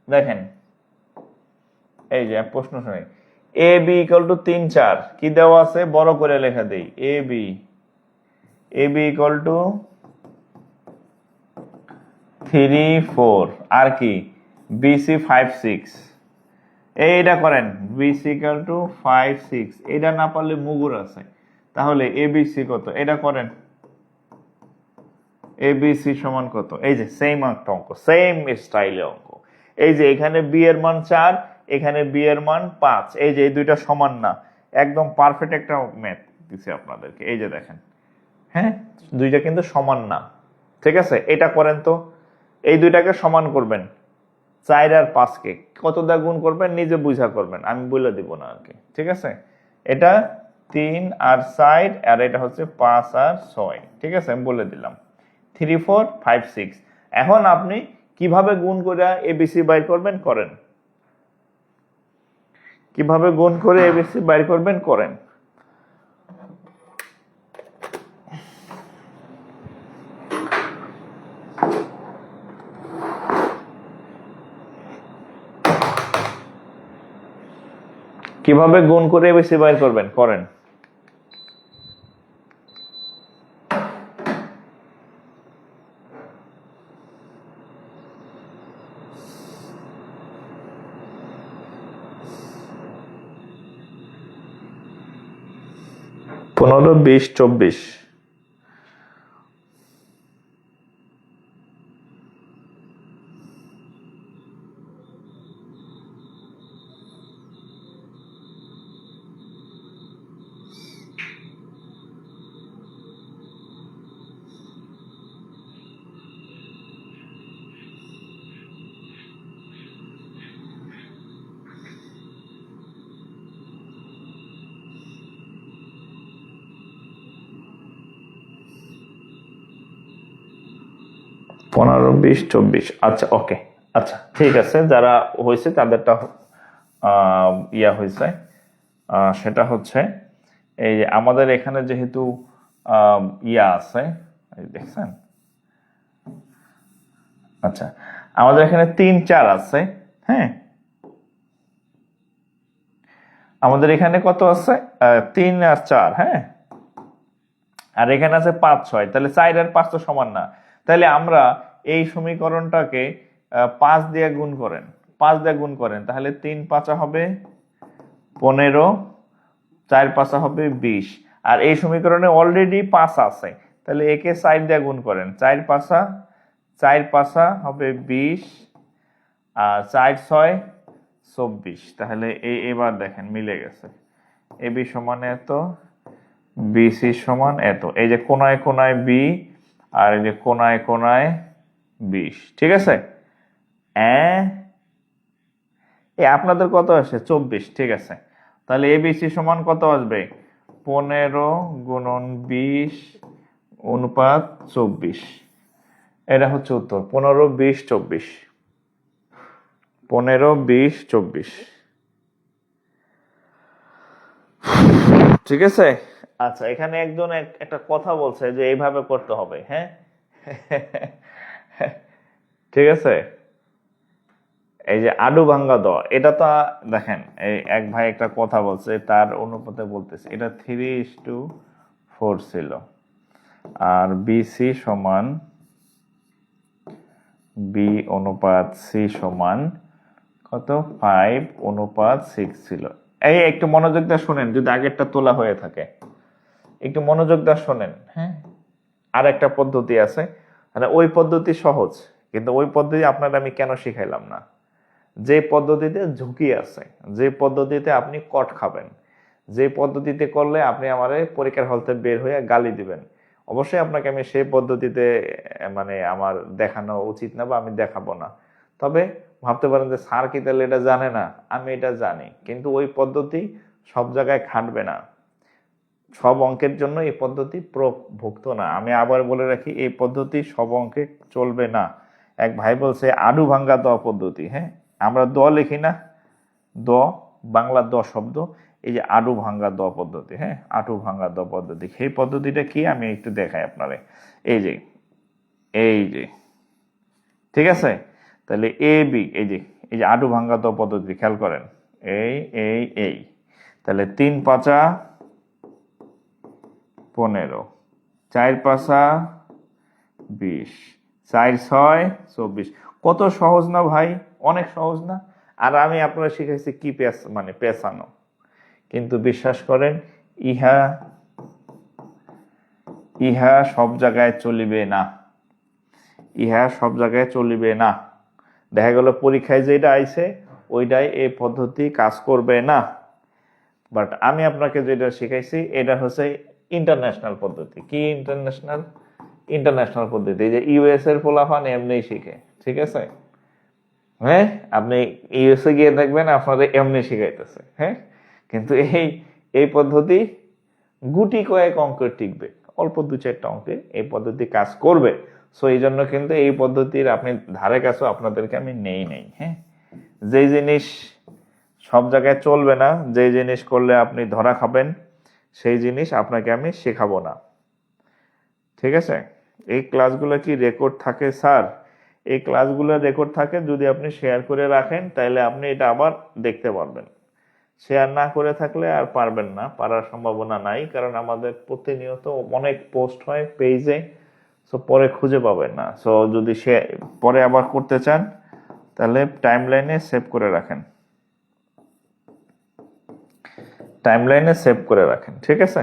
দেখেন, এই যে প্রশ্ন শুনে, এ বি ইকুয়াল টু 3 4 কি দেওয়া আছে, বড় করে লেখা দেই। এ বি ইকুয়াল টু 3 4 আর কি বিসি 5 6। এইটা করেন, বিসি ইকুয়াল টু 5 6। এটা না পারলে মুগুর আছে। তাহলে এবিসি কত, এটা করেন। এবিসি সমান কত? এই যে সেম একটা অঙ্ক, সেম স্টাইলে অঙ্ক। এই যে এখানে বি এর মান 4, এখানে বি এর মান 5। এই যে এই দুইটা সমান না, একদম পারফেক্ট একটা ম্যাথ দিছি আপনাদেরকে। এই যে দেখেন, হ্যাঁ, দুইটা কিন্তু সমান না। ঠিক আছে, এটা করেন তো। এই দুইটাকে সমান করবেন। 4 আর 5 কে কত দা গুণ করবেন নিজে বুঝা করবেন, আমি বলে দিব না আর কি। ঠিক আছে, এটা 3 আর 4, আর এটা হচ্ছে 5 আর 6। ঠিক আছে, আমি বলে দিলাম 3 4 5 6। এখন আপনি কিভাবে গুণ করে এবিসি বাইর করবেন করেন। কিভাবে গুণ করে এবিসি বাইর করবেন করেন। কিভাবে গুণ করে এবিসি বাইর করবেন করেন। পনেরো 20 24। পনেরো 20 24। আচ্ছা, ওকে, আচ্ছা ঠিক আছে। যারা হয়েছে তাদেরটা ইয়া হয়েছে, সেটা হচ্ছে এই যে আমাদের এখানে যেহেতু ইয়া আছে, দেখছেন? আচ্ছা, আমাদের এখানে 3 4 আছে। হ্যাঁ, আমাদের এখানে কত আছে? 3 আর 4। হ্যাঁ, আর এখানে আছে 5 6। তাহলে 4 আর 5 তো সমান না। তাহলে আমরা এই সমীকরণটাকে 5 দিয়ে গুণ করেন। 5 দিয়ে গুণ করেন, তাহলে 3 5 হবে 15, 4 5 হবে 20। আর এই সমীকরণে অলরেডি 5 আছে, তাহলে একে 4 দিয়ে গুণ করেন। 4 5 হবে 20, আর 4 6 24। তাহলে এবার দেখেন মিলে গেছে। এবি সমান এত, বিসি সমান এত। এই যে কোনায় কোনায় বি, আর এই যে কোনায় কোনায় 20। ঠিক আছে, আপনাদের কত আসে? 24। ঠিক আছে, তাহলে এবিসি সমান কত আসবে? 15 গুণন 20 অনুপাত 24। এটা হচ্ছে উত্তর, 15 20 24। 15 20 24। ঠিক আছে, আচ্ছা এখানে একজন একটা কথা বলছে যে এইভাবে করতে হবে। হ্যাঁ, ঠিক আছে, এই যে আডু ভাঙ্গা দ, এটা তো দেখেন, এই এক ভাই একটা কথা বলছে, তার অনুপাতে বলতেছে, এটা 3:4 ছিল, আর বিসি সমান বি অনুপাত সি সমান কত, 5:6 ছিল। এই একটু মনোযোগ দিয়ে শোনেন, যদি আগেরটা তোলা হয়ে থাকে একটু মনোযোগ দিয়ে শোনেন। হ্যাঁ, আর একটা পদ্ধতি আছে, মানে ওই পদ্ধতি সহজ, কিন্তু ওই পদ্ধতি আপনার আমি কেন শিখাইলাম না, যে পদ্ধতিতে ঝুঁকি আছে, যে পদ্ধতিতে আপনি কট খাবেন, যে পদ্ধতিতে করলে আপনি আমার পরীক্ষার হল থেকে বের হয়ে গালি দিবেন, অবশ্যই আপনাকে আমি সেই পদ্ধতিতে মানে আমার দেখানো উচিত না, বা আমি দেখাবো না। তবে ভাবতে পারেন যে স্যার কি তাহলে এটা জানে না, আমি এটা জানি, কিন্তু ওই পদ্ধতি সব জায়গায় খাটবে না, সব অঙ্কের জন্য এই পদ্ধতি প্রভুক্ত না। আমি আবার বলে রাখি, এই পদ্ধতি সব অঙ্কে চলবে না। এক ভাই বলছে আডু ভাঙ্গা দ পদ্ধতি, হ্যাঁ, আমরা দ লিখি না, দ, বাংলা দ শব্দ, এই যে আডু ভাঙ্গা দ পদ্ধতি, হ্যাঁ, আডু ভাঙ্গা দ পদ্ধতি, সেই পদ্ধতিটা কি আমি একটু দেখাই আপনারে। এই যে, এই যে, ঠিক আছে, তাহলে এ বি, এই যে আডু ভাঙ্গা দ পদ্ধতি খেয়াল করেন, এই এই এই, তাহলে 3×5 = 15, 4×5 = 20, 4×6 = 24। কত সহজ না ভাই, অনেক সহজ না। আর আমি আপনারা শিখাইছি কি মানে পেছানো, কিন্তু বিশ্বাস করেন ইহা ইহা সব জায়গায় চলিবে না, ইহা সব জায়গায় চলিবে না। দেখা গেল পরীক্ষায় যেটা আইছে ওইটাই এই পদ্ধতি কাজ করবে না। বাট আমি আপনাকে যেটা শিখাইছি এটা হচ্ছে ইন্টারন্যাশনাল পদ্ধতি। কি ইন্টারন্যাশনাল? ইন্টারন্যাশনাল পদ্ধতি, যে ইউএস এর পোলাপান এমনি শিখে, ঠিক আছে? হ্যাঁ, আপনি ইউএসএ গিয়ে দেখবেন আপনাদের এমনি শিখাইতেছে, হ্যাঁ, কিন্তু এই এই পদ্ধতি গুটি কয়েক অঙ্কের টিকবে, অল্প 2-4টা অঙ্কে এই পদ্ধতি কাজ করবে। সো এই জন্য কিন্তু এই পদ্ধতির আপনি ধারে কাছেও আপনাদেরকে আমি নেই। হ্যাঁ, যে জিনিস সব জায়গায় চলবে না, যে জিনিস করলে আপনি ধরা খাবেন, সেই জিনিস আপনাকে আমি শেখাবো না, ঠিক আছে? এই ক্লাসগুলো কি রেকর্ড থাকে স্যার? এই ক্লাসগুলো রেকর্ড থাকে, যদি আপনি শেয়ার করে রাখেন তাহলে আপনি এটা আবার দেখতে পারবেন। শেয়ার না করে থাকলে আর পারবেন না, পারার সম্ভাবনা নাই, কারণ আমাদের প্রতিনিয়ত অনেক পোস্ট হয় পেজে, সো পরে খুঁজে পাবেন না। সো যদি সে পরে আবার করতে চান তাহলে টাইমলাইনে সেভ করে রাখেন, টাইমলাইনে সেভ করে রাখেন, ঠিক আছে?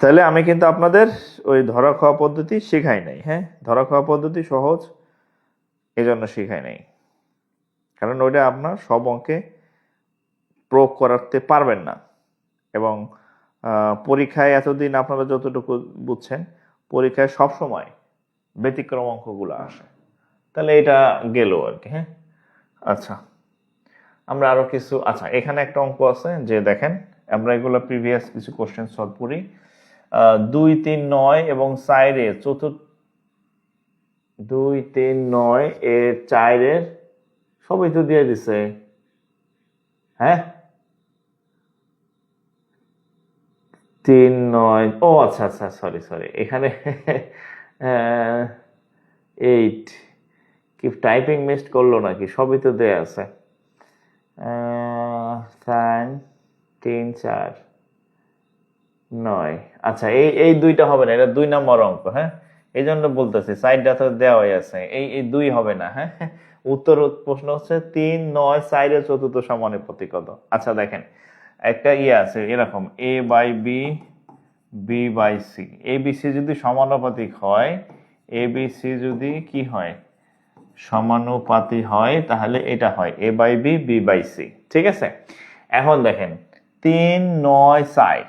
তাহলে আমি কিন্তু আপনাদের ওই ধরা খাওয়া পদ্ধতি শেখাই নাই। হ্যাঁ, ধরা খাওয়া পদ্ধতি সহজ এজন্য শেখাই নাই, কারণ ওইটা আপনার সব অঙ্কে প্রয়োগ করাতে পারবেন না। এবং পরীক্ষায় এতদিন আপনারা যতটুকু বুঝছেন, পরীক্ষায় সব সময় ব্যতিক্রম অঙ্কগুলো আসে, তাহলে এটা গেল আর কি। হ্যাঁ, আচ্ছা, আমরা আরো কিছু, আচ্ছা এখানে একটা অঙ্ক আছে, যে দেখেন আমরা এগুলো প্রিভিয়াস কিছু কোশ্চেন সলভ করি। 2, 3, 9 এবং 4 এর চতুর্থ, 2, 3, 9 এর 4 এর সবই তো দিয়ে দিছে। হ্যাঁ, 3, 9, ও আচ্ছা আচ্ছা, সরি এখানে 8 কি টাইপিং মিস্ট করলো নাকি? সবই তো দেয়া আছে। 3, 3, 4, 9, আচ্ছা এই দুইটা হবে না, এটা 2 নম্বর অঙ্ক। হ্যাঁ, এই জন্য বলতেছি সাইডটা তো দেওয়াই আছে, এই 2 হবে না। হ্যাঁ, উত্তর প্রশ্ন হচ্ছে 3, 9, 4 এর চতুর্থ সমানুপাতি কত? আচ্ছা দেখেন, একটা আছে এরকম, a/b, b/c, abc যদি সমানুপাতিক হয়, abc যদি কি হয়, সমানুপাতি হয়, তাহলে এটা হয় a/b, b/c, ঠিক আছে? এখন দেখেন 3, 9, 4,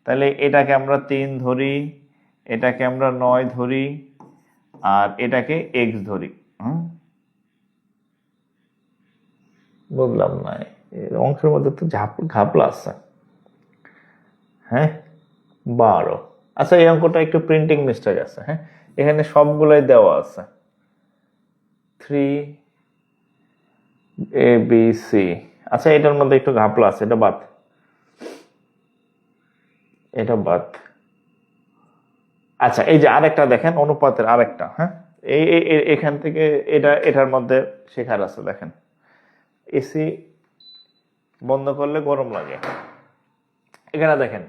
তাহলে এটাকে আমরা 3 ধরি, এটাকে আমরা 9 ধরি, আর এটাকে x ধরি। বুঝলাম না, অংশের মধ্যে তো ঘাপলা আছে। হ্যাঁ, 12, আচ্ছা এই অঙ্কটা একটু প্রিন্টিং মিস্টেক আছে। হ্যাঁ, এখানে সবগুলাই দেওয়া আছে, 3ABC, আচ্ছা এটার মধ্যে একটু ঘাপলা আছে, এটা বাদ, এটা বাদ। আচ্ছা, এই যে আরেকটা দেখেন, অনুপাতের আরেকটা, হ্যাঁ, এখান থেকে এটার মধ্যে শেখার আছে। দেখেন, এসি বন্ধ করলে গরম লাগে। এখানে দেখেন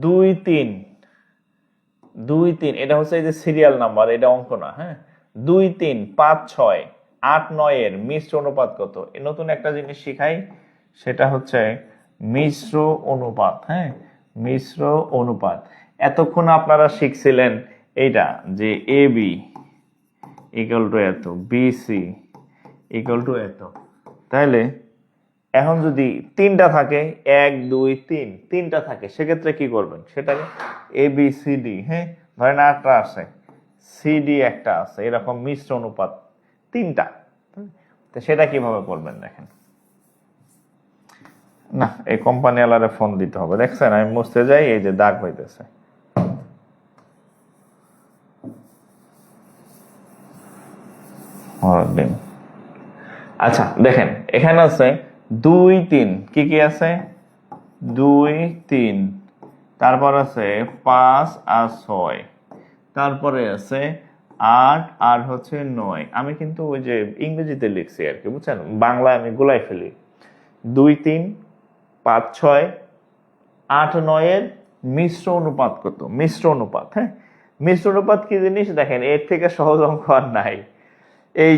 2 3 2 3, এটা হচ্ছে এই যে সিরিয়াল নাম্বার, এটা অঙ্ক না, হ্যাঁ। 2 3 5 6 8 9 এর মিশ্র অনুপাত কত? নতুন একটা জিনিস শিখাই, সেটা হচ্ছে মিশ্র অনুপাত। হ্যাঁ, মিশ্র অনুপাত। এতক্ষণ আপনারা শিখছিলেন এইটা, যে এ বি ইকুয়াল টু এত, বি সি ইকুয়াল টু এত। তাহলে এখন যদি তিনটা থাকে, 1 2 3, তিনটা থাকে, সেক্ষেত্রে কি করবেন? সেটাকে এ বি সি ডি, হ্যাঁ, ধরেন 8টা আছে, সিডি একটা আছে, এরকম মিশ্র অনুপাত তিনটা। তো সেটা কিভাবে করবেন দেখেন। না, এই কোম্পানি ওয়ালারে ফোন দিতে হবে। দেখছেন, আমি মুছতে যাই, এই যে দাগ হইতেছে। আচ্ছা দেখেন, এখানে আছে 2 3, কি কি আছে? 2 3, তারপর আছে 5 আর 6, তারপরে আছে 8 আর হচ্ছে 9। আমি কিন্তু ওই যে ইংরেজিতে লিখছি আর কি, বুঝছেন, বাংলায় আমি গোলাই ফেলি। 2 3 5 6 8 9 এর মিশ্র অনুপাত কত? মিশ্র অনুপাত, হ্যাঁ। মিশ্র অনুপাত কি জিনিস দেখেন, এর থেকে সহজ অঙ্ক আর নাই। এই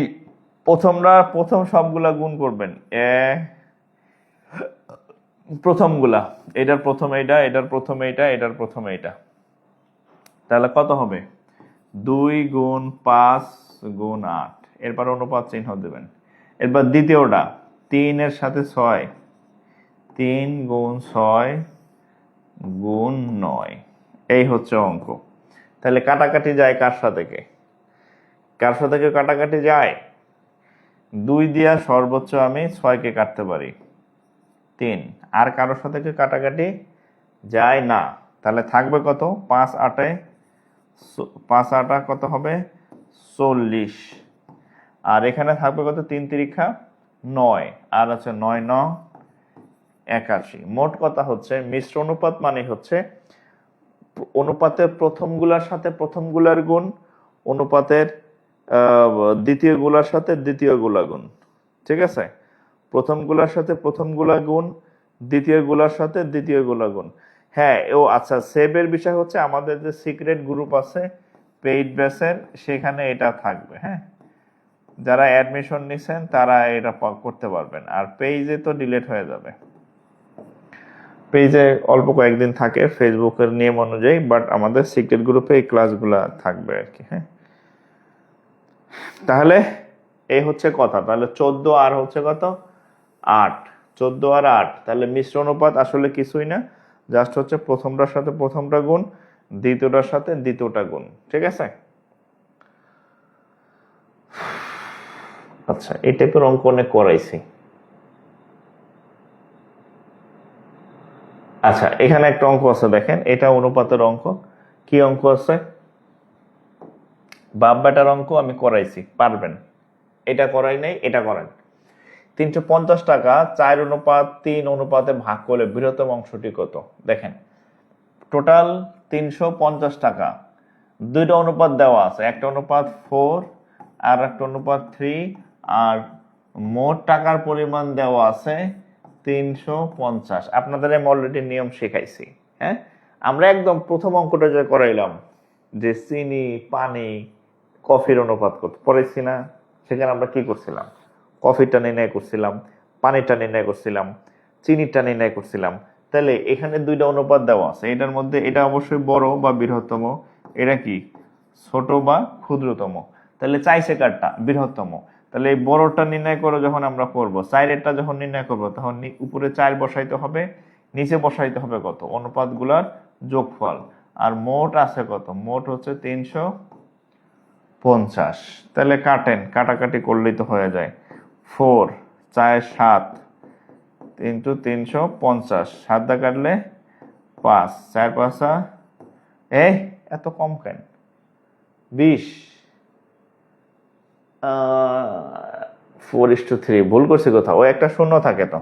প্রথম সবগুলা গুণ করবেন, প্রথমগুলা, এটার প্রথম এইটা, এটার প্রথম এইটা, এটার প্রথম এইটা, তাহলে কত হবে? 2 গুণ 5 গুণ 8, এরপর অনুপাত চিহ্ন দেবেন। এরপর দ্বিতীয়টা, 3 এর সাথে 6, 3 গুণ 6 গুণ 9, এই হচ্ছে অঙ্ক। তাহলে কাটাকাটি যায় কার সাথে? কার সাথে কাটাকাটি যায়? 2 দিয়া সর্বোচ্চ আমি 6কে কাটতে পারি, 3। আর কারোর সাথে কাটাকাটি যায় না। তাহলে থাকবে কত? 5 8 5 8 কত হবে? 40। আর এখানে থাকবে কত? 3 3 9, আর আছে 9 9 81। মোট কথা হচ্ছে মিশ্র অনুপাত মানে হচ্ছে অনুপাতের প্রথমগুলার সাথে প্রথমগুলার গুণ, অনুপাতের দ্বিতীয় গুলার সাথে দ্বিতীয় গুলা গুণ। ঠিক আছে, প্রথমগুলার সাথে প্রথমগুলা গুণ, দ্বিতীয় গুলার সাথে দ্বিতীয় গুলা গুণ। হ্যাঁ, ও আচ্ছা, সেভের বিষয় হচ্ছে আমাদের যে সিক্রেট গ্রুপ আছে পেইড ব্যাচের, সেখানে এটা থাকবে। হ্যাঁ, যারা অ্যাডমিশন নিছেন তারা এটা করতে পারবেন। আর পেজে তো ডিলিট হয়ে যাবে, পেজে অল্প কয়েকদিন থাকে ফেসবুকের নিয়ম অনুযায়ী, বাট আমাদের সিক্রেট গ্রুপে এই ক্লাসগুলা থাকবে আর কি। হ্যাঁ, তাহলে এই হচ্ছে কথা। তাহলে 14 আর হচ্ছে কত? 8। 14 আর 8, তাহলে মিশ্র অনুপাত আসলে কিছুই না, জাস্ট হচ্ছে প্রথমটার সাথে প্রথমটা গুণ, দ্বিতীয়টার সাথে দ্বিতীয়টা গুণ। ঠিক আছে, আচ্ছা, এই টাইপের অঙ্ক অনেক করাইছি। আচ্ছা, এখানে একটা অঙ্ক আছে দেখেন, এটা অনুপাতের অঙ্ক। কি অঙ্ক আছে? বাপ বেটার অঙ্ক আমি করাইছি, পারবেন। এটা করাই নাই, এটা করেন। 350 টাকা 4:3 অনুপাতে ভাগ করলে বৃহত্তম অংশটি কত? দেখেন, টোটাল 350 টাকা, দুইটা অনুপাত দেওয়া আছে, একটা অনুপাত 4 আর একটা অনুপাত 3, আর মোট টাকার পরিমাণ দেওয়া আছে 350। আপনাদের আমি অলরেডি নিয়ম শেখাইছি। হ্যাঁ, আমরা একদম প্রথম অঙ্কটা যে করাইলাম, যে চিনি পানি কফির অনুপাত কত, পড়েছি না? সেখানে আমরা কি করছিলাম? কফিটা নির্ণয় করছিলাম, পানিটা নির্ণয় করছিলাম, চিনিটা নির্ণয় করছিলাম। তাহলে এখানে দুইটা অনুপাত দেওয়া আছে, এটার মধ্যে এটা অবশ্যই বড় বা বৃহত্তম, এটা কি ছোট বা ক্ষুদ্রতম। তাহলে চাইছে কারটা? বৃহত্তম। তাহলে এই বড়টা নির্ণয় করে যখন আমরা করব, 4-এরটা যখন নির্ণয় করব, তখন উপরে 4 বসাইতে হবে, নিচে বসাইতে হবে কত? অনুপাতগুলোর যোগফল। আর মোট আছে কত? মোট হচ্ছে 350। তাহলে কাটেন, কাটাকাটি করলেই তো হয়ে যায়। 4 4 7 ইন্টু 350, 7 দা কাটলে 5, 4 5 এত কম কেন? 20। 4:3, ভুল করছি কোথাও, ওই একটা শূন্য থাকে তো।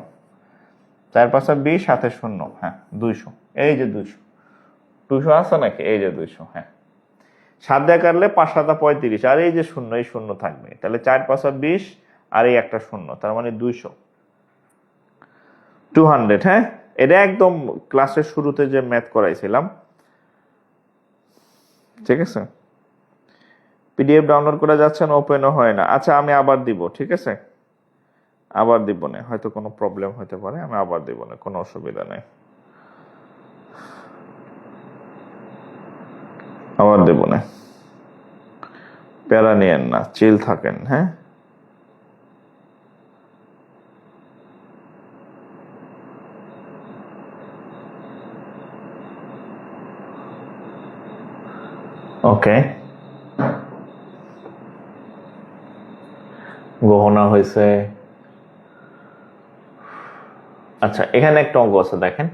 4 5 20, সাথে শূন্য, হ্যাঁ 200, এই যে 200, 200 আছে নাকি? এই যে 200, হ্যাঁ। 7 দিয়ে কাটলে 5 7 35, আর এই যে শূন্য, এই শূন্য থাকবে, তাহলে 4 5 20, আর এই একটা শূন্য, তার মানে 200, 200, হ্যাঁ। এটা একদম ক্লাসের শুরুতে যে ম্যাথ করাইছিলাম, ঠিক আছে। পিডিএফ ডাউনলোড করা যাচ্ছে না, ওপেনও হয় না। আচ্ছা, আমি আবার দিব, ঠিক আছে, আবার দিব না, হয়তো কোনো প্রবলেম হতে পারে, আমি আবার দিব না, কোনো অসুবিধা নেই, আবার দেব না, প্যারা নিয়েন না, চিল থাকেন, হ্যাঁ। ওকে, গহনা হয়েছে। আচ্ছা, এখানে একটা অঙ্ক আছে, দেখেন।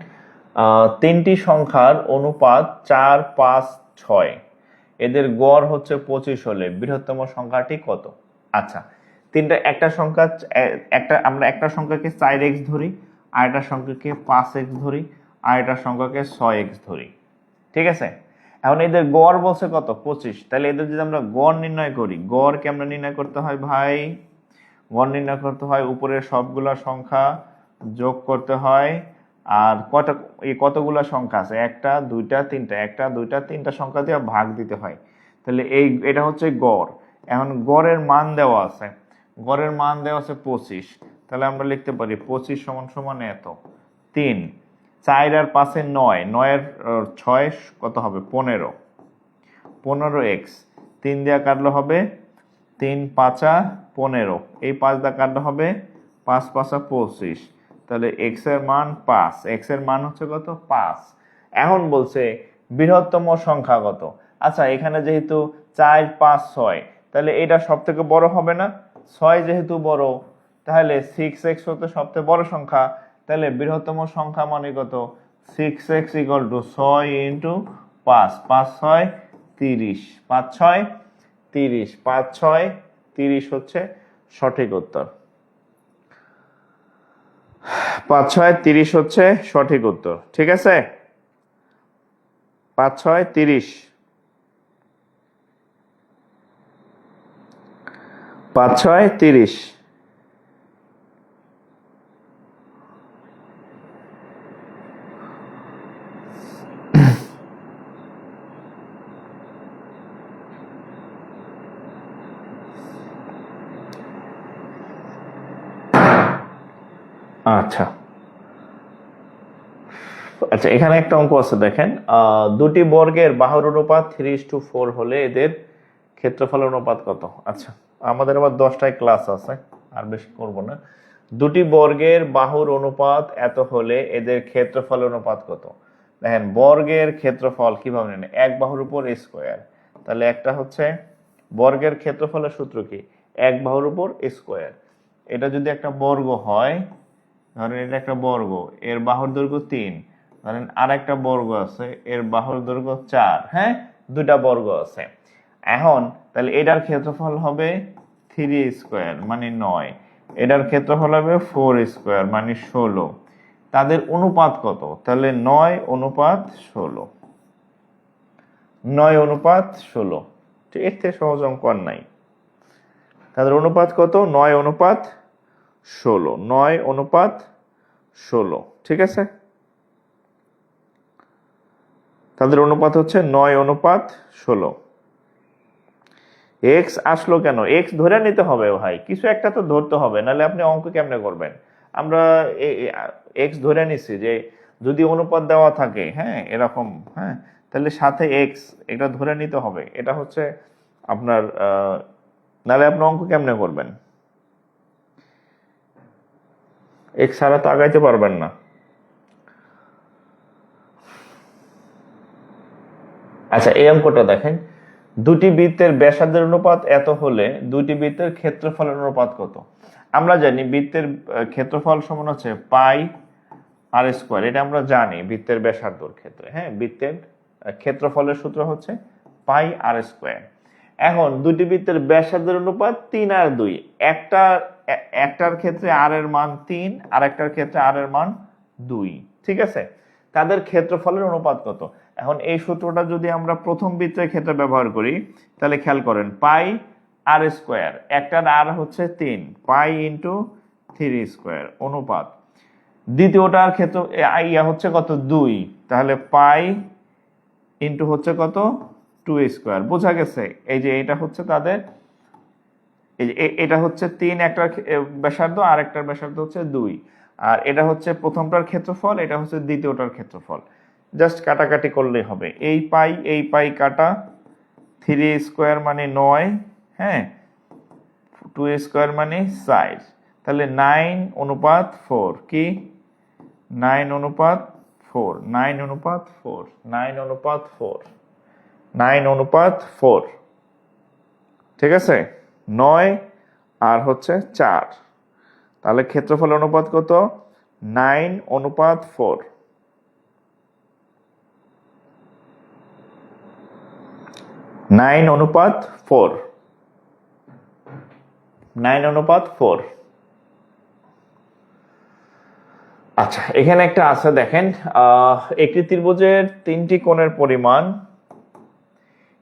তিনটি সংখ্যার অনুপাত 4 5 6, এদের গড় হচ্ছে 25 হলে বৃহত্তম সংখ্যাটি কত? আচ্ছা, একটা সংখ্যা, আমরা একটা সংখ্যাকে 4x ধরি, আর একটা সংখ্যাকে 5x ধরি, আর একটা সংখ্যাকে 6x ধরি, ঠিক আছে। এখন এদের গড় বলছে কত? 25। তাহলে এদের যদি আমরা গড় নির্ণয় করি, গড় কেমনে নির্ণয় করতে হয় ভাই? গড় নির্ণয় করতে হয় উপরের সবগুলা সংখ্যা যোগ করতে হয়, আর কতগুলা সংখ্যা আছে, একটা দুইটা তিনটা, একটা দুইটা তিনটা সংখ্যা দিয়ে ভাগ দিতে হয়। তাহলে এটা হচ্ছে গড়। এখন গড়ের মান দেওয়া আছে, গড়ের মান দেওয়া আছে 25। তাহলে আমরা লিখতে পারি 25 সমান সমান এত। 3, 4 আর 5 এর 9, 9 এর 6 কত হবে? 15, 15x। 3 দিয়ে কাটলে হবে 3 5 15, এই 5 দিয়ে কাটলে হবে 5 5 25। তাহলে x এর মান 5, x এর মান হচ্ছে কত? 5। এখন বলছে বৃহত্তম সংখ্যা কত? আচ্ছা, এখানে যেহেতু 4 5 6, তাহলে এটা সব থেকে বড় হবে না? 6 যেহেতু বড়, তাহলে 6x হতে সবথেকে বড় সংখ্যা, তাহলে বৃহত্তম সংখ্যা মানে কত? 6x = 6 × 5, 5 6 30, 5 6 30, 5 6 30 হচ্ছে সঠিক উত্তর। 5 6 30 হচ্ছে সঠিক উত্তর, ঠিক আছে। 5 6 30, 5 6 30। আচ্ছা আচ্ছা, এখানে একটা অঙ্ক আছে, দেখেন। দুটি বর্গের বাহুর অনুপাত 3:4 হলে এদের ক্ষেত্রফল অনুপাত কত? আচ্ছা, আমাদের আবার 10টায় ক্লাস আছে, আর বেশি করব না। দুটি বর্গের বাহুর অনুপাত এত হলে এদের ক্ষেত্রফল অনুপাত কত? দেখেন, বর্গের ক্ষেত্রফল কিভাবে নেন? এক বাহুর উপর স্কোয়ার। তাহলে একটা হচ্ছে বর্গের ক্ষেত্রফলের সূত্র কি? এক বাহুর উপর স্কোয়ার। এটা যদি একটা বর্গ হয়, ধরেন এটা একটা বর্গ, এর বাহুর দৈর্ঘ্য 3, ধরেন আর একটা বর্গ আছে, এর বাহুর দৈর্ঘ্য 4, হ্যাঁ, দুইটা বর্গ আছে। এখন তাহলে এটার ক্ষেত্রফল হবে 3 স্কোয়ার মানে 9, এটার ক্ষেত্রফল হবে 4 স্কোয়ার মানে 16। তাদের অনুপাত কত? তাহলে 9:16, 9:16। এর থেকে সহজ অঙ্ক আর নাই। তাদের অনুপাত কত? 9:16, 9:16, ঠিক আছে। তাদের অনুপাত হচ্ছে 9:16। এক্স আসলো কেন? এক্স ধরে নিতে হবে ভাই, কিছু একটা তো ধরতে হবে, নাহলে আপনি অঙ্ক কেমনে করবেন? আমরা এক্স ধরে নিছি যে যদি অনুপাত দেওয়া থাকে, হ্যাঁ, এরকম, হ্যাঁ, তাহলে সাথে এক্স, এটা ধরে নিতে হবে। এটা হচ্ছে আপনার, নাহলে আপনি অঙ্ক কেমনে করবেন? এক্স ছাড়া তো আগাইতে পারবেন না। আচ্ছা, এই অঙ্কটা দেখেন। দুটি বৃত্তের ব্যাসার্ধের অনুপাত এত হলে দুটি বৃত্তের ক্ষেত্রফলের অনুপাত কত? আমরা জানি বৃত্তের ক্ষেত্রফল সমান হচ্ছে পাই আর স্কোয়ার, এটা আমরা জানি বৃত্তের ব্যাসার্ধর ক্ষেত্রে, হ্যাঁ। বৃত্তের ক্ষেত্রফলের সূত্র হচ্ছে পাই আর স্কোয়ার। এখন দুটি বৃত্তের ব্যাসার্ধের অনুপাত 3 আর 2, একটার ক্ষেত্রে আর এর মান 3, আর একটার ক্ষেত্রে আর এর মান 2, ঠিক আছে। তাদের ক্ষেত্রফলের অনুপাত কত। এখন এই সূত্রটা যদি আমরা প্রথম বৃত্তের ক্ষেত্রে ব্যবহার করি তাহলে খেয়াল করেন পাই আর স্কোয়ার, একটার আর হচ্ছে 3, পাই ইন্টু 3 স্কোয়ার অনুপাত দ্বিতীয়টার ক্ষেত্র ইয়া হচ্ছে কত 2, তাহলে পাই ইন্টু হচ্ছে কত 2 স্কোয়ার। বোঝা গেছে? এই যে এটা হচ্ছে তাদের, এটা হচ্ছে 3 একটার ব্যাসার্ধ আর একটার ব্যাসার্ধ হচ্ছে 2, আর এটা হচ্ছে প্রথমটার ক্ষেত্রফল, এটা হচ্ছে দ্বিতীয়টার ক্ষেত্রফল। জাস্ট কাটাকাটি করলেই হবে, এই পাই কাটা, 3 স্কোয়ার মানে 9, হ্যাঁ, 2 স্কোয়ার মানে 4, তাহলে 9:4 কি 9:4, 9:4, 9:4, 9:4, ঠিক আছে, 9 আর হচ্ছে 4, তাহলে ক্ষেত্রফল অনুপাত কত 9:4, 9:4, 9:4। আচ্ছা, এখানে একটা আছে দেখেন, একটি ত্রিভুজের 3টি কোণের পরিমাণ,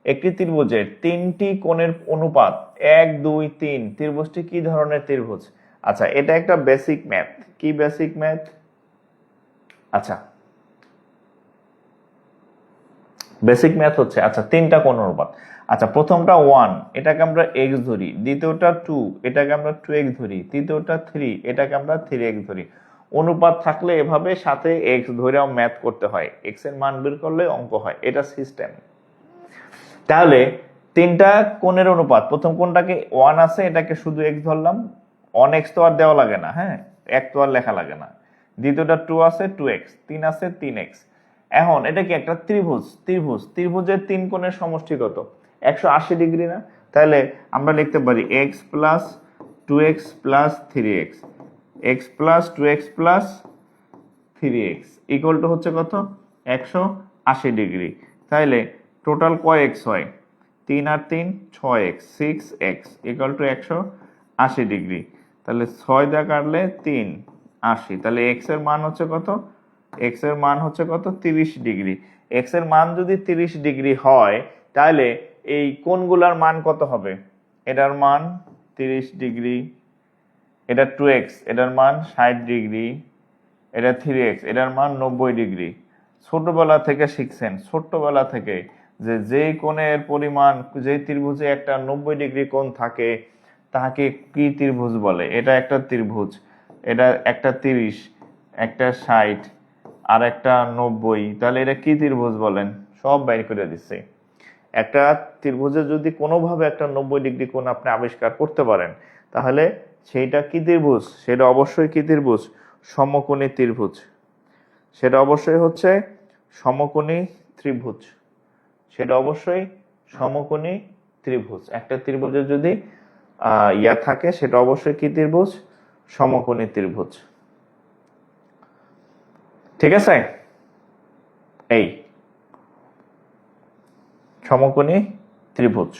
একটি ত্রিভুজের 3টি কোণের অনুপাত 1, 2, 3, ত্রিভুজটি কি ধরনের ত্রিভুজ। আচ্ছা, এটা একটা বেসিক ম্যাথ। কি বেসিক ম্যাথ? আচ্ছা, বেসিক ম্যাথ হচ্ছে, আচ্ছা 3টা কোণ অনুপাত। আচ্ছা, প্রথমটা 1, এটাকে আমরা x ধরি, দ্বিতীয়টা 2, এটাকে আমরা 2x ধরি, তৃতীয়টা 3, এটাকে আমরা 3x ধরি। অনুপাত থাকলে এভাবে সাথে x ধরেও ম্যাথ করতে হয়, x এর মান বের করলে অঙ্ক হয়, এটা সিস্টেম। তাহলে 3টা কোণের অনুপাত, প্রথম কোণটাকে 1 আছে, এটাকে শুধু x ধরলাম, 1x তো আর দেওয়া লাগে না, হ্যাঁ, 1 তো আর লেখা লাগে না। দ্বিতীয়টা 2 আছে, 2x, 3 আছে, 3x। এখন এটা কি একটা ত্রিভুজ, ত্রিভুজের 3 কোণের সমষ্টি কত 180 ডিগ্রি না। তাহলে আমরা লিখতে পারি x plus 2x plus 3x, x plus 2x plus 3x equal to হচ্ছে কত 180 ডিগ্রি। তাহলে টোটাল কয় x হয়, 3 আর 3 6x, 6x equal to 180 degree. তাহলে 6 দিয়ে কাটলে 3 80, তাহলে x এর মান হচ্ছে কত, x এর মান হচ্ছে কত 30 ডিগ্রি। x এর মান যদি 30 ডিগ্রি হয় তাহলে এই কোণগুলোর মান কত হবে, এটার মান 30 ডিগ্রি, এটা 2x, এটার মান 60 ডিগ্রি, এটা 3x, এটার মান 90 ডিগ্রি। ছোটবেলা থেকে শিখছেন, ছোটবেলা থেকে যে যেই কোণের পরিমাণ, যে ত্রিভুজে একটা 90 ডিগ্রি কোণ থাকে তাকে কি ত্রিভুজ বলে। এটা একটা ত্রিভুজ, এটা একটা 30, একটা 60 আর একটা 90, তাহলে এটা কি ত্রিভুজ বলেন, সব বাইর করে দিচ্ছে। একটা ত্রিভুজে যদি কোনোভাবে একটা 90 ডিগ্রি কোণ আপনি আবিষ্কার করতে পারেন তাহলে সেইটা কি ত্রিভুজ, সেটা অবশ্যই কি ত্রিভুজ, সমকোণী ত্রিভুজ, সেটা অবশ্যই হচ্ছে সমকোণী ত্রিভুজ, সেটা অবশ্যই সমকোণী ত্রিভুজ। একটা ত্রিভুজের যদি ইয়া থাকে সেটা অবশ্যই কি ত্রিভুজ, সমকোণী ত্রিভুজ, ঠিক আছে, এই সমকোণী ত্রিভুজ।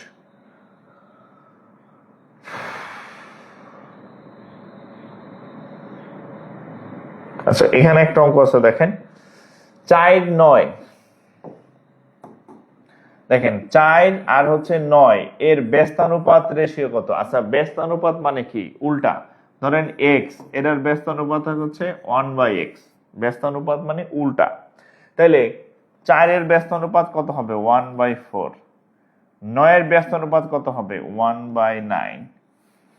আচ্ছা, এখানে একটা অঙ্ক আছে দেখেন, 4, 9, দেখেন 4 আর হচ্ছে 9 এর ব্যস্তানুপাত রেশিও কত। আচ্ছা, ব্যস্তানুপাত মানে কি, উল্টা, ধরেন x, এটার ব্যস্তানুপাত হচ্ছে 1/x, ব্যস্তানুপাত মানে উল্টা। তাহলে 4 এর ব্যস্তানুপাত কত হবে 1/4, 9 এর ব্যস্তানুপাত কত হবে 1/9,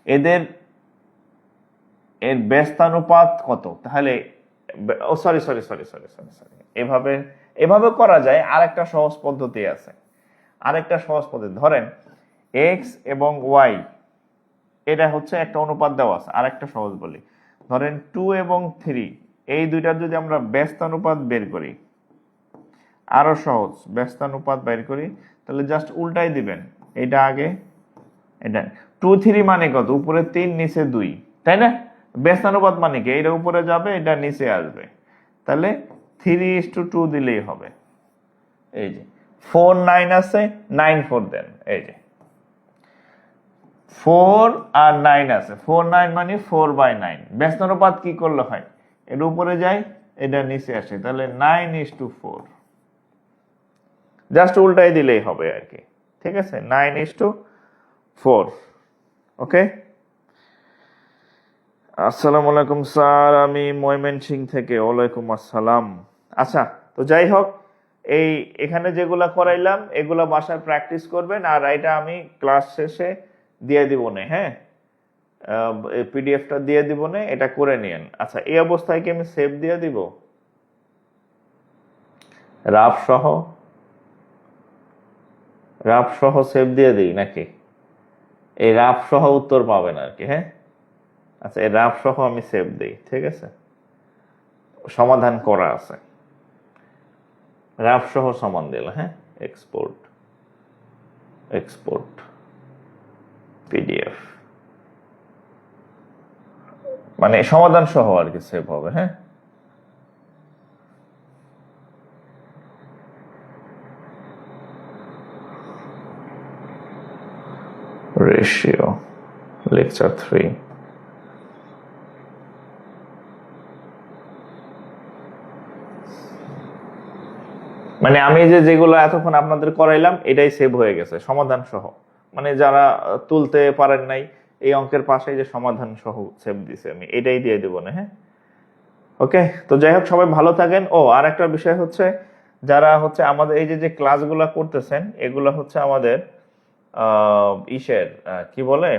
এদের এর ব্যস্তানুপাত কত। তাহলে ও sorry sorry sorry sorry sorry sorry এভাবে এভাবে করা যায়। আরেকটা সহজ পদ্ধতি আছে, আরেকটা সহজ পদ্ধতি, ধরেন x এবং y, এটা হচ্ছে একটা অনুপাত দেওয়া আছে। আরেকটা সহজ বলি, ধরেন 2 এবং 3, এই দুইটার যদি আমরা ব্যস্তানুপাত বের করি, আরো সহজ, ব্যস্তানুপাত বের করি, তাহলে জাস্ট উল্টাই দিবেন, এটা আগে, এটা 2, 3 মানে কত, উপরে 3 নিচে 2, তাই না। ব্যস্তানুপাত মানে কি, এটা উপরে যাবে এটা নিচে আসবে, তাহলে 3:2 দিলেই হবে। এই যে 4, 9 আছে, 9, 4 দেন, এই যে 4 আর 9 আছে, 4, 9 মানে 4/9। ব্যস্তানুপাত কি করলে হয়, এর উপরে যায় এটা নিচে আসে, তাহলে 9:4, জাস্ট উল্টাই দিলেই হবে আর কি। ঠিক আছে, 9:4। ওকে। আসসালামু আলাইকুম স্যার, আমি ময়মনসিংহ থেকে। ওয়ালাইকুম আসসালাম। আচ্ছা, তো যাই হোক, এখানে যেগুলা করাইলাম এগুলা বাসায় প্র্যাকটিস করবেন, আর এটা আমি ক্লাস শেষে দিয়ে দিব না। হ্যাঁ, পিডিএফটা দিয়ে দিব না, এটা করে নিয়েন। আচ্ছা, এই অবস্থায় কি আমি সেভ দিয়ে দিব রাফ সহ? রাফ সহ সেভ দিয়ে দিই নাকি? এই রাফ সহ উত্তর পাবেন আর কি। হ্যাঁ, আচ্ছা, এই রাফ সহ আমি সেভ দিই। ঠিক আছে, সমাধান করা আছে, রাফ সহ সমান দিল। হ্যাঁ, এক্সপোর্ট, এক্সপোর্ট পিডিএফ, মানে সমাধান সহ আর কি সেভ হবে। হ্যাঁ, রেশিও লেকচার 3। মানে আমি যেগুলো এতক্ষণ আপনাদের করাইলাম এটাই সেভ হয়ে গেছে সমাধান সহ। মানে যারা তুলতে পারেন নাই, এই অঙ্কের পাশে যে সমাধান সহ সেভ দিছে, আমি এটাই দিয়ে দেবো না। হ্যাঁ, ওকে। তো যাই হোক, সবাই ভালো থাকেন। ও, আর একটা বিষয় হচ্ছে, যারা হচ্ছে আমাদের এই যে ক্লাসগুলো করতেছেন, এগুলো হচ্ছে আমাদের ইসের কি বলে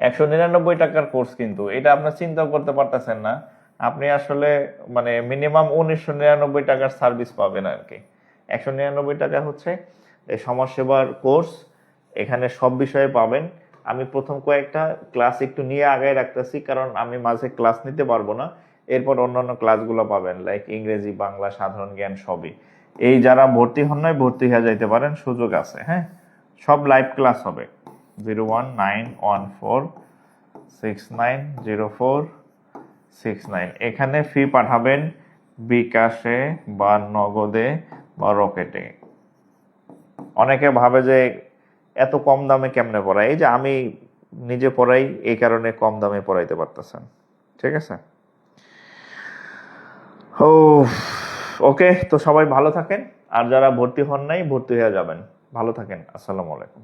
199 টাকার কোর্স, কিন্তু এটা আপনার চিন্তা করতে পারতেছেন না। আপনি আসলে মানে মিনিমাম 1999 টাকার সার্ভিস পাবেন আর কি। 199 টাকা হচ্ছে এই সমাজসেবার কোর্স, এখানে সব বিষয়ে পাবেন। আমি প্রথম কয়েকটা ক্লাস একটু নিয়ে আগায় রাখতেছি, কারণ আমি মাঝে ক্লাস নিতে পারবো না। এরপর অন্যান্য ক্লাসগুলো পাবেন, লাইক ইংরেজি, বাংলা, সাধারণ জ্ঞান সবই। এই যারা ভর্তি হন নাই, ভর্তি হয়ে যাইতে পারেন, সুযোগ আছে। হ্যাঁ, সব লাইভ ক্লাস হবে। 01914690469, এখানে ফি পাঠাবেন বিকাশে বা নগদে বা রকেটে। অনেকে ভাবে যে এত কম দামে কেমনে পড়াই, এই যে আমি নিজে পড়াই, এই কারণে কম দামে পড়াইতে পারতেছেন। ঠিক আছে। ও, ওকে। তো সবাই ভালো থাকেন, আর যারা ভর্তি হন নাই ভর্তি হয়ে যাবেন। ভালো থাকেন। আসসালামু আলাইকুম।